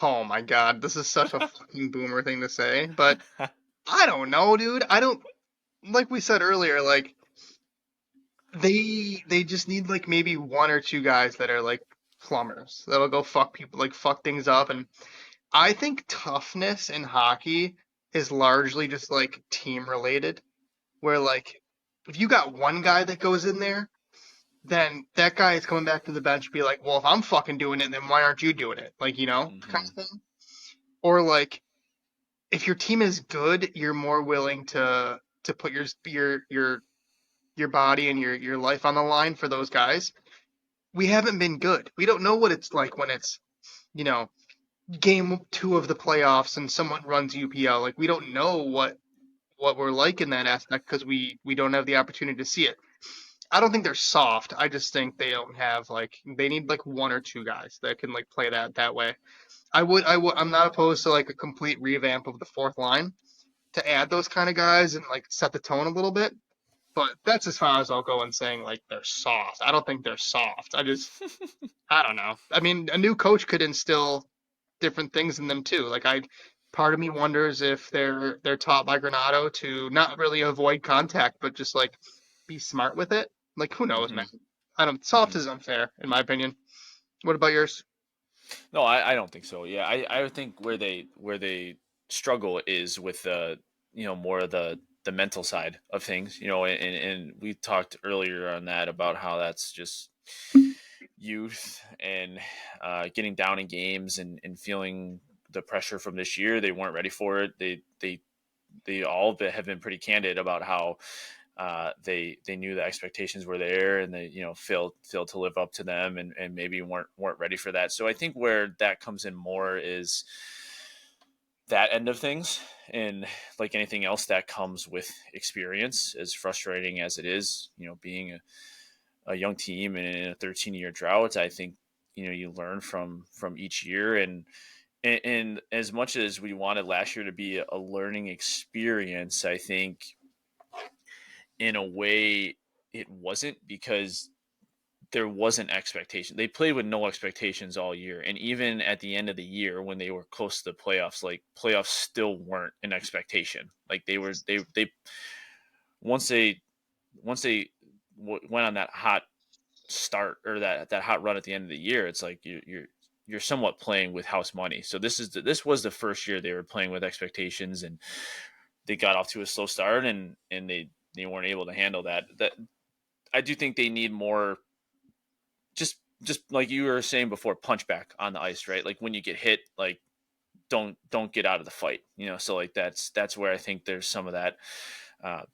Oh my God, this is such a fucking boomer thing to say, but I don't know, dude. I don't like we said earlier, like they just need like maybe one or two guys that are like plumbers that'll go fuck people, like fuck things up. And I think toughness in hockey is largely just like team related, where like if you got one guy that goes in there, then that guy is coming back to the bench and be like, well, if I'm fucking doing it, then why aren't you doing it? Like, kind Mm-hmm. of thing. Or like if your team is good, you're more willing to put your body and your life on the line for those guys. We haven't been good. We don't know what it's like when it's, you know, game two of the playoffs and someone runs UPL. Like we don't know what we're like in that aspect because we don't have the opportunity to see it. I don't think they're soft. I just think they don't have like they need like one or two guys that can like play that way. I'm not opposed to like a complete revamp of the fourth line to add those kind of guys and like set the tone a little bit. But that's as far as I'll go in saying like they're soft. I don't think they're soft. I don't know. I mean, a new coach could instill different things in them too. Part of me wonders if they're taught by Granado to not really avoid contact, but just like be smart with it. Like who knows, Mm-hmm. man? I don't. Soft Mm-hmm. is unfair in my opinion. What about yours? No, I don't think so. Yeah, I would think where they struggle is with more of the mental side of things. And we talked earlier on that about how that's just youth and getting down in games and feeling the pressure from this year. They weren't ready for it. They all have been pretty candid about how they knew the expectations were there, and they failed to live up to them, and maybe weren't ready for that. So I think where that comes in more is that end of things, and like anything else that comes with experience, as frustrating as it is, being a young team and in a 13-year drought. I think you learn from each year, and as much as we wanted last year to be a learning experience, I think in a way it wasn't, because there wasn't expectation. They played with no expectations all year, and even at the end of the year when they were close to the playoffs, like playoffs still weren't an expectation. Like they once they went on that hot start, or that hot run at the end of the year, it's like you're somewhat playing with house money. So this was the first year they were playing with expectations, and they got off to a slow start, and they weren't able to handle that. I do think they need more, just like you were saying before, punch back on the ice, right? Like when you get hit, like don't get out of the fight. So like that's where I think there's some of that.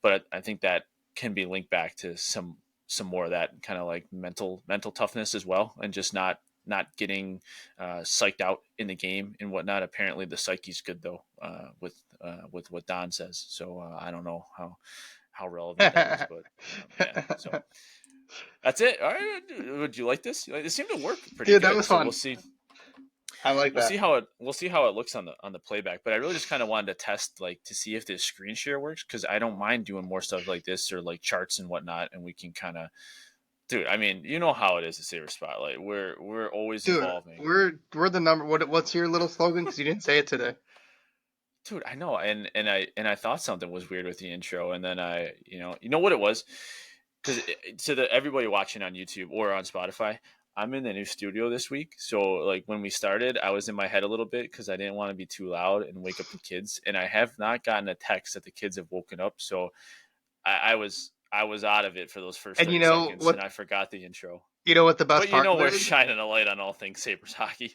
But I think that can be linked back to some more of that kind of like mental toughness as well, and just not getting psyched out in the game and whatnot. Apparently, the psyche's good though, with what Don says. So I don't know how relevant that is, but yeah. So that's it. All right. Would you like this? It seemed to work pretty Dude, that good. was So fun. I like that. we'll see how it looks on the playback. But I really just kind of wanted to test like to see if this screen share works, because I don't mind doing more stuff like this or like charts and whatnot, and we can kind of, dude. I mean, you know how it is at Sabres Spotlight. We're always Dude, evolving. we're the number. What's your little slogan? Because you didn't say it today. Dude, I know, and I thought something was weird with the intro, and then I, you know what it was, because to the everybody watching on YouTube or on Spotify, I'm in the new studio this week. So like when we started, I was in my head a little bit because I didn't want to be too loud and wake up the kids, and I have not gotten a text that the kids have woken up. So I was out of it for those first And 30 seconds, and I forgot the intro. you know what the best But part of we're it is? shining a light on all things Sabres hockey.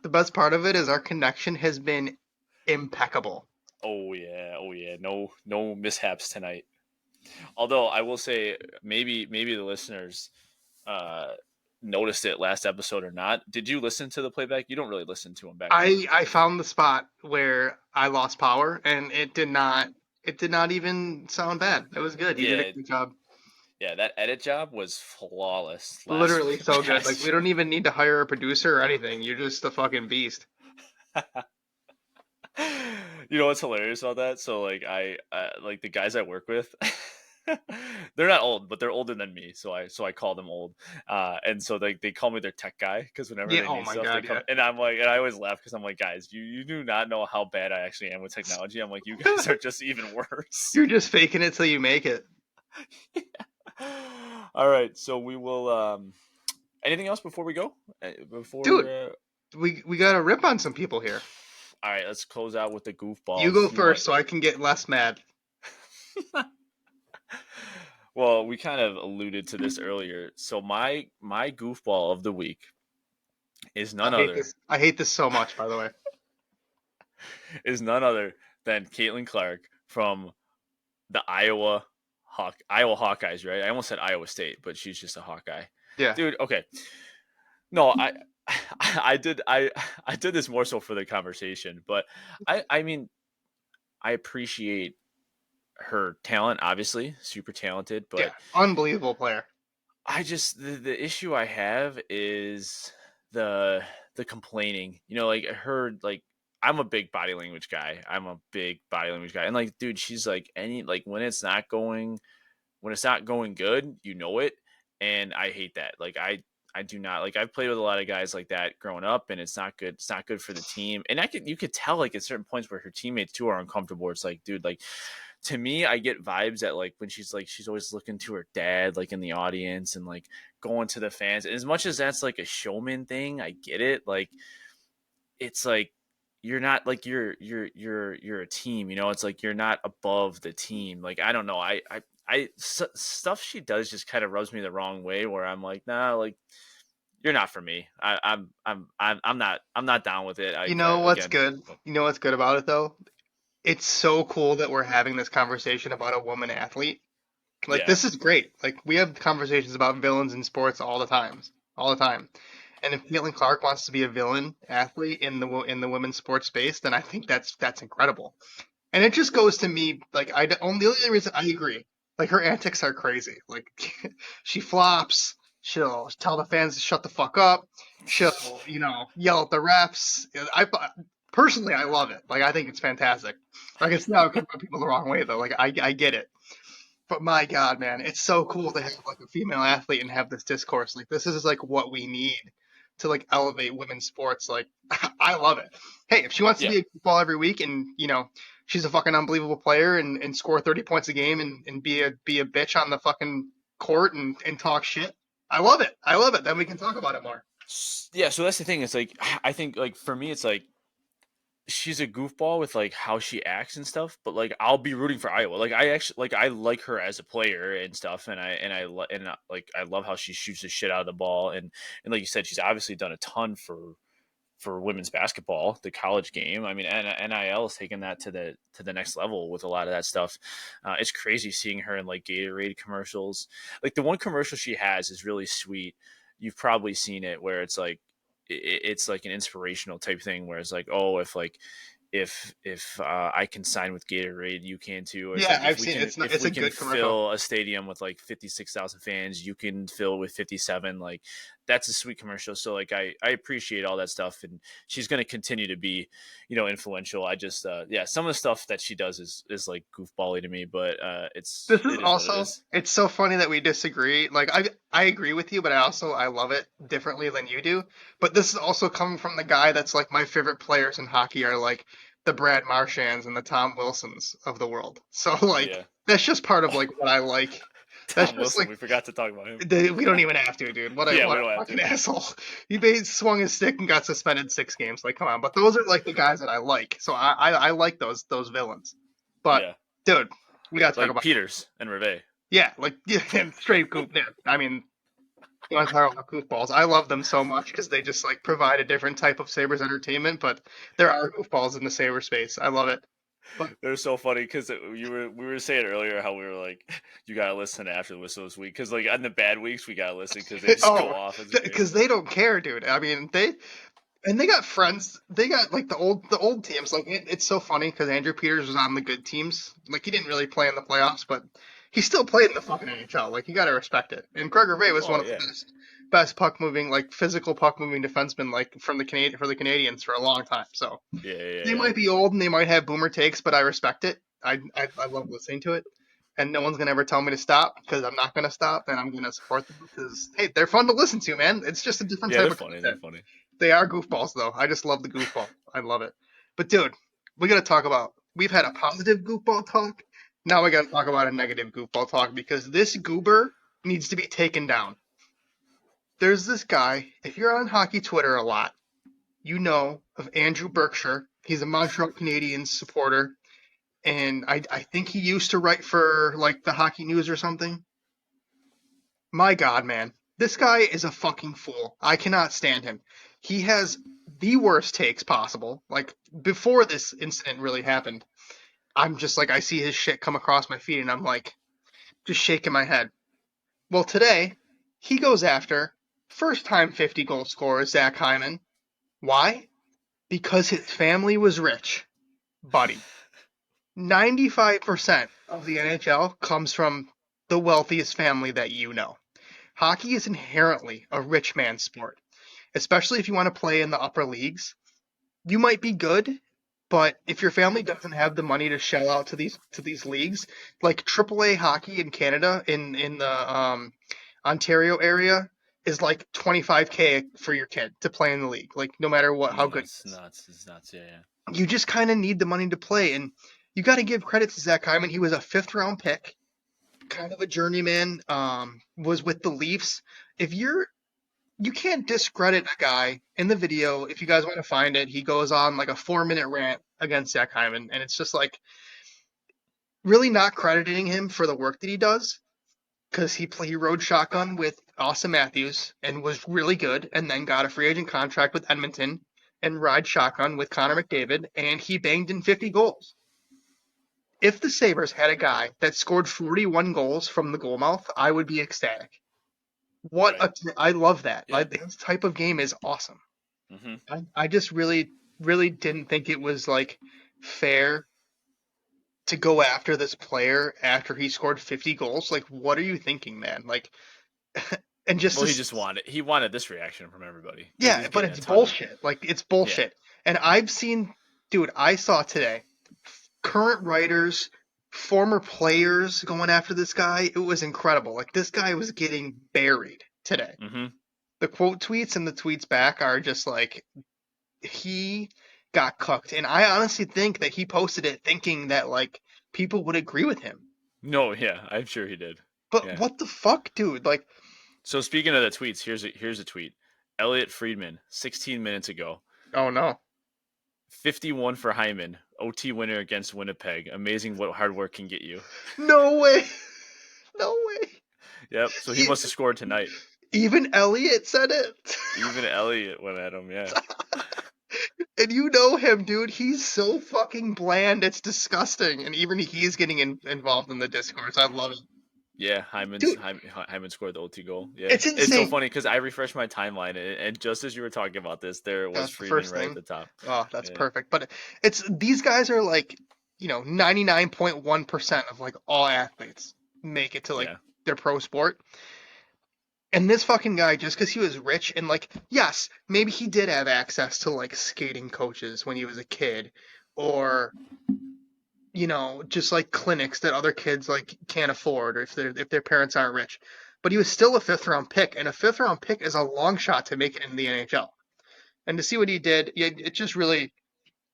The best part of it is our connection has been impeccable. Oh yeah, no mishaps tonight. Although I will say, maybe the listeners uh, noticed it last episode or not. Did you listen to the playback? You don't really listen to them back to back. I found the spot where I lost power, and it did not even sound bad. It was good. You did a Yeah, good job. yeah. That edit job was flawless Literally last so good. Like we last. don't even need to hire a producer or anything. You're just a fucking beast. You know what's hilarious about that? So like like the guys I work with, they're not old, but they're older than me. So I call them old, and so they call me their tech guy, because whenever Yeah. they Oh need my stuff, they god. come, Yeah. and I'm like, and I always laugh because I'm like, guys, you do not know how bad I actually am with technology. I'm like, you guys are just even worse. You're just faking it till you make it, All right, so we will. Anything else before we go? dude. Before. We got to rip on some people here. All right, let's close out with the You go goofballs. You want? first, so I can get less mad. Well, we kind of alluded to this earlier. So my goofball of the week is I none hate other this. I hate this so much. By the way. is none other than Caitlin Clark from the Iowa Hawkeyes, right? I almost said Iowa State, but she's just a Hawkeye. Yeah. Dude, okay. No, I did this more so for the conversation, but I mean, I appreciate her talent, obviously, super talented, Yeah. but Unbelievable player. I just the issue I have is the the complaining. Like her like I'm a big body language guy. I'm a big body language guy. And like dude, she's like any like when it's not going good, you know it. And I hate that. Like I do not like I've played with a lot of guys like that growing up, and it's not good. It's not good for the team. And you could tell like at certain points where her teammates too are uncomfortable. It's like, dude, like to me, I get vibes that like when she's always looking to her dad, like in the audience, and like going to the fans. And as much as that's like a showman thing, I get it. Like it's like you're not like you're a team. It's like you're not above the team. Like I don't know. Stuff she does just kind of rubs me the wrong way. Where I'm like, nah, like you're not for me. I'm not down with it. You know what's Again. good? You know what's good about it though? It's so cool that we're having this conversation about a woman athlete. Like Yeah. this is great. Like we have conversations about villains in sports all the time. And if Caitlin Clark wants to be a villain athlete in the women's sports space, then I think that's incredible. And it just goes to me like the only reason I agree, like her antics are crazy. Like she flops, she'll tell the fans to shut the fuck up, she'll yell at the refs. I personally I love it. Like I think it's fantastic. Like it's not could rub people the wrong way though. Like I get it. But my God, man, it's so cool to have like a female athlete and have this discourse. Like this is like what we need to like elevate women's sports. Like I love it. Hey, if she wants to Yeah. be a football every week and she's a fucking unbelievable player and score 30 points a game and be a bitch on the fucking court and talk shit, I love it. I love it. Then we can talk about it more. Yeah. So that's the thing. It's like I think like for me, it's like she's a goofball with like how she acts and stuff, but like I'll be rooting for Iowa. Like I actually I like her as a player and stuff, like I love how she shoots the shit out of the ball, and like you said, she's obviously done a ton for for women's basketball, the college game. I mean, NIL is taking that to the next level with a lot of that stuff. It's crazy seeing her in like Gatorade commercials. Like the one commercial she has is really sweet. You've probably seen it where it's like it's like an inspirational type thing where it's like, oh, if I can sign with Gatorade, you can too. Or it's Yeah, like I've seen it. if It's a we can good commercial. fill a stadium with like 56,000 fans, you can fill with 57. Like that's a sweet commercial. So like I appreciate all that stuff, and she's going to continue to be, influential. I just yeah, some of the stuff that she does is like goofbally to me, but This is it is what it also is. it's so funny that we disagree. Like I agree with you, but I love it differently than you do. But this is also coming from the guy that's like my favorite players in hockey are like the Brad Marchands and the Tom Wilsons of the world. So like Yeah, that's just part of like what I like. That's Tom just Wilson. like We forgot to talk about him. we don't even have to, dude. Yeah, we What don't a have fucking to. asshole. He made swung his stick and got suspended 6 games. Like, come on. But those are like the guys that I like. So I like those villains. But Yeah, dude, we gotta talk like about Peters and Reve. yeah, like yeah, straight goop. Yeah, I mean, you want to talk about goofballs? I love them so much because they just like provide a different type of Sabres entertainment. But there are goofballs in the Sabre space. I love it. But They're so funny because we were saying earlier how we were like, you gotta listen after the whistle this week because like on the bad weeks we gotta listen because they just go oh, off. It's because amazing. they don't care, dude. I mean, they got friends. They got like the old teams. Like it's so funny because Andrew Peters was on the good teams. Like he didn't really play in the playoffs, but he still played in the fucking NHL. Like you got to respect it. And Gregor Bay was Oh one of the yeah, best puck moving, like physical puck moving defensemen, like from the Canadian for the Canadians for a long time. So yeah, yeah, they yeah. might be old and they might have boomer takes, but I respect it. I love listening to it. And no one's gonna ever tell me to stop because I'm not gonna stop, and I'm gonna support them because hey, they're fun to listen to, man. It's just a different Yeah, type they're of funny. They're content. funny. They are goofballs, though. I just love the goofball. I love it. But dude, we got to talk about. We've had a positive goofball talk. Now we got to talk about a negative goofball talk because this goober needs to be taken down. There's this guy. If you're on hockey Twitter a lot, you know of Andrew Berkshire. He's a Montreal Canadiens supporter, and I think he used to write for like the Hockey News or something. My God, man. This guy is a fucking fool. I cannot stand him. He has the worst takes possible. Like, before this incident really happened, I'm just like, I see his shit come across my feed and I'm like, just shaking my head. Well, today, he goes after first time 50 goal scorer, Zach Hyman. Why? Because his family was rich. Buddy. 95% of the NHL comes from the wealthiest family that you know. Hockey is inherently a rich man's sport, especially if you want to play in the upper leagues. You might be good, but if your family doesn't have the money to shell out to these leagues, like AAA hockey in Canada in the Ontario area is like 25K for your kid to play in the league. Like no matter what, how Yeah, good it's he is, nuts. It's nuts. Yeah, yeah. you just kind of need the money to play. And you got to give credit to Zach Hyman. He was a fifth round pick, kind of a journeyman. Was with the Leafs. If you're you can't discredit a guy in the video. If you guys want to find it, he goes on like a 4 minute rant against Zach Hyman, and it's just like really not crediting him for the work that he does because he rode shotgun with Austin Matthews and was really good, and then got a free agent contract with Edmonton and ride shotgun with Connor McDavid, and he banged in 50 goals. If the Sabres had a guy that scored 41 goals from the goal mouth, I would be ecstatic. Right. I love that. Yeah. Like this type of game is awesome. Mm-hmm. I just really didn't think it was like fair to go after this player after he scored 50 goals. Like, what are you thinking, man? Like, and just Well, to, he wanted this reaction from everybody because yeah, he's but getting a it's ton of bullshit. Like, it's yeah. bullshit. And I've seen, dude, I saw today current writers, former players going after this guy. It was incredible. Like, this guy was getting buried today. Mm-hmm. The quote tweets and the tweets back are just like, he got cooked. And I honestly think that he posted it thinking that like people would agree with him. No, yeah, I'm sure he did. But Yeah. what the fuck, dude? Like, So speaking of the tweets, here's a tweet. Elliot Friedman, 16 minutes ago. oh no. 51 for Hyman. OT winner against Winnipeg. Amazing what hard work can get you. No way. No way. Yep. So he must have scored tonight. Even Elliot said it. Even Elliot went at him. Yeah. And you know him, dude. He's so fucking bland. It's disgusting. And even he's getting involved in the discourse. I love it. Yeah, Dude, Hyman scored the OT goal. Yeah, it's it's so insane. funny because I refreshed my timeline and just as you were talking about this, there was That's the Freeman first right at thing. the top. Oh, that's Yeah, perfect. But it's these guys are like, 99.1% of like all athletes make it to like yeah, their pro sport. And this fucking guy, just because he was rich and like, yes, maybe he did have access to like skating coaches when he was a kid, or just like clinics that other kids like can't afford, or if their parents aren't rich. But he was still a fifth round pick, and a fifth round pick is a long shot to make it in the NHL. And to see what he did, it just really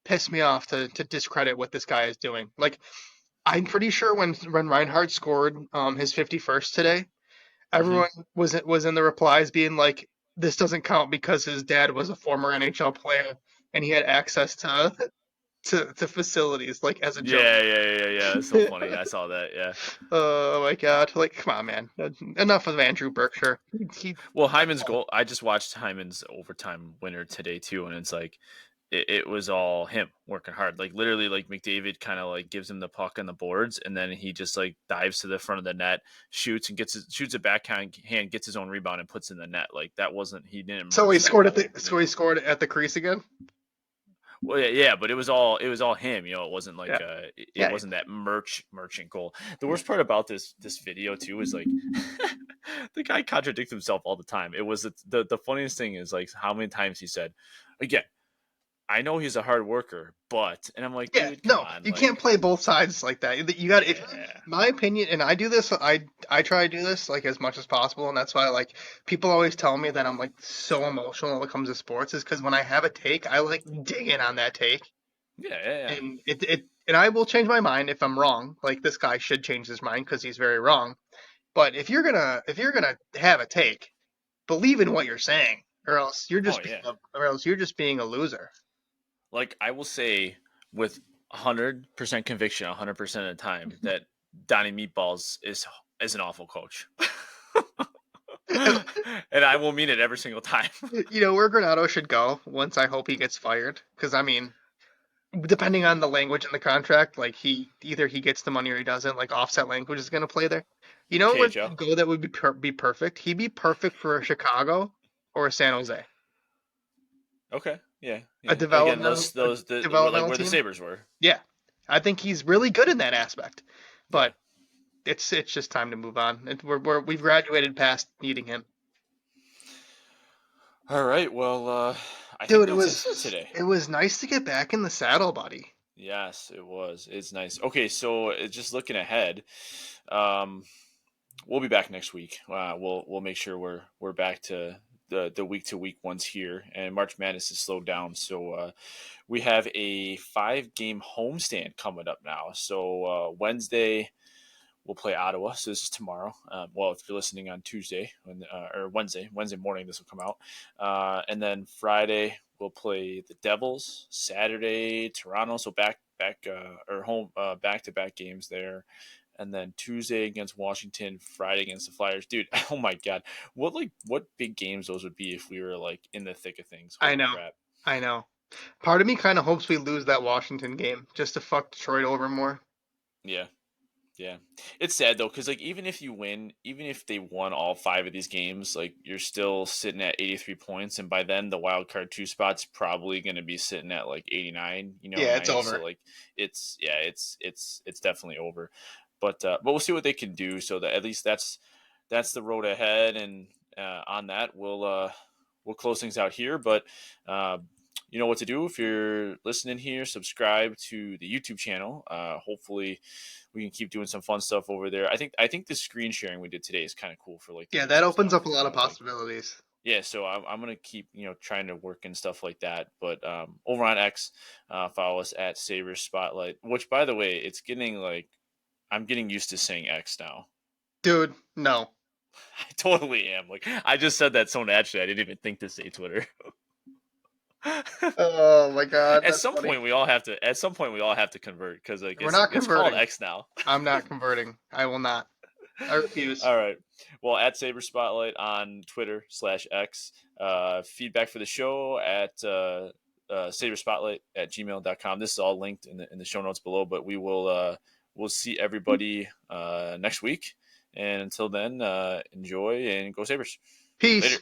pissed me off to discredit what this guy is doing. Like, I'm pretty sure when Reinhardt scored his 51st today, hmm everyone was in the replies being like, "This doesn't count because his dad was a former NHL player and he had access to facilities," like as a joke. yeah. That's so funny. I saw that. Yeah. Oh my god! Like, come on, man. Enough of Andrew Berkshire. He Well, Hyman's goal. I just watched Hyman's overtime winner today too, and it's like it was all him working hard. Like literally, like McDavid kind of like gives him the puck on the boards, and then he just like dives to the front of the net, shoots and shoots a backhand, gets his own rebound and puts in the net. Like that wasn't he didn't so he merge that scored at all the over so me. he scored at the crease again. Well, yeah, but it was all him. It wasn't Yeah, like it yeah. wasn't that merchant goal. The worst part about this video too is like the guy contradicts himself all the time. It was the funniest thing is like how many times he said, again, I know he's a hard worker, but and I'm like, Yeah, dude, come no, on, you can't play both sides like that. You got if yeah, my opinion, and I do this. I try to do this like as much as possible, and that's why like people always tell me that I'm like so emotional when it comes to sports, is because when I have a take, I like dig in on that take, yeah. and and I will change my mind if I'm wrong. Like this guy should change his mind because he's very wrong. But if you're gonna have a take, believe in what you're saying, or else you're Oh just being yeah. a loser. Like I will say with 100% conviction, 100% of the time that Donnie Meatballs is an awful coach. And I will mean it every single time. You know where Granado should go once I hope he gets fired? Because I mean, depending on the language in the contract, like he gets the money or he doesn't. Like offset language is going to play there. You know where KHL. he'd go that would be perfect? He'd be perfect for a Chicago or a San Jose, Okay. Yeah. a Yeah. Again, developmental a like developmental where the team. Sabres were. Yeah, I think he's really good in that aspect. Yeah. But it's just time to move on. We've graduated past needing him. All right. Well, I think Dude, that's it for today. it was nice to get back in the saddle, buddy. Yes, it was. It's nice. Okay, so just looking ahead, um, we'll be back next week. We'll make sure we're back to the week to week ones here, and March Madness is slowed down, so we have a 5 game homestand coming up now. So Wednesday we'll play Ottawa. So this is tomorrow. Well, if you're listening on Tuesday or Wednesday morning, this will come out. And then Friday we'll play the Devils. Saturday Toronto. So back or home back to back games there. And then Tuesday against Washington, Friday against the Flyers. Dude, oh my god. What big games those would be if we were like in the thick of things. I Holy know, crap. I know. Part of me kind of hopes we lose that Washington game just to fuck Detroit over more. Yeah. Yeah, it's sad though because like even if you win, even if they won all 5 of these games, like you're still sitting at 83 points, and by then the wild card 2 spot's probably going to be sitting at like 89. Yeah, it's Right? So over. like it's definitely over. But we'll see what they can do. So that at least that's the road ahead, and on that we'll close things out here. But uh, you know what to do if you're listening here. Subscribe to the YouTube channel. Hopefully we can keep doing some fun stuff over there. I think the screen sharing we did today is kind of cool for like the Yeah, that music opens stuff. up a lot of possibilities. Yeah, so I'm gonna keep trying to work and stuff like that. But over on X, follow us at Sabres Spotlight. Which, by the way, it's getting like I'm getting used to saying X now. Dude, no. I totally am. Like I just said that so naturally, I didn't even think to say Twitter. Oh my god, At that's some funny. point, we all have to. At some point, we all have to convert because like We're it's not it's called converting. X now. I'm not converting. I will not. I refuse. All right. Well, at Saber Spotlight on Twitter /X. Feedback for the show at Sabres Spotlight at gmail.com. This is all linked in the show notes below, but we'll see everybody next week. And until then, enjoy and go Sabres. Later. Peace.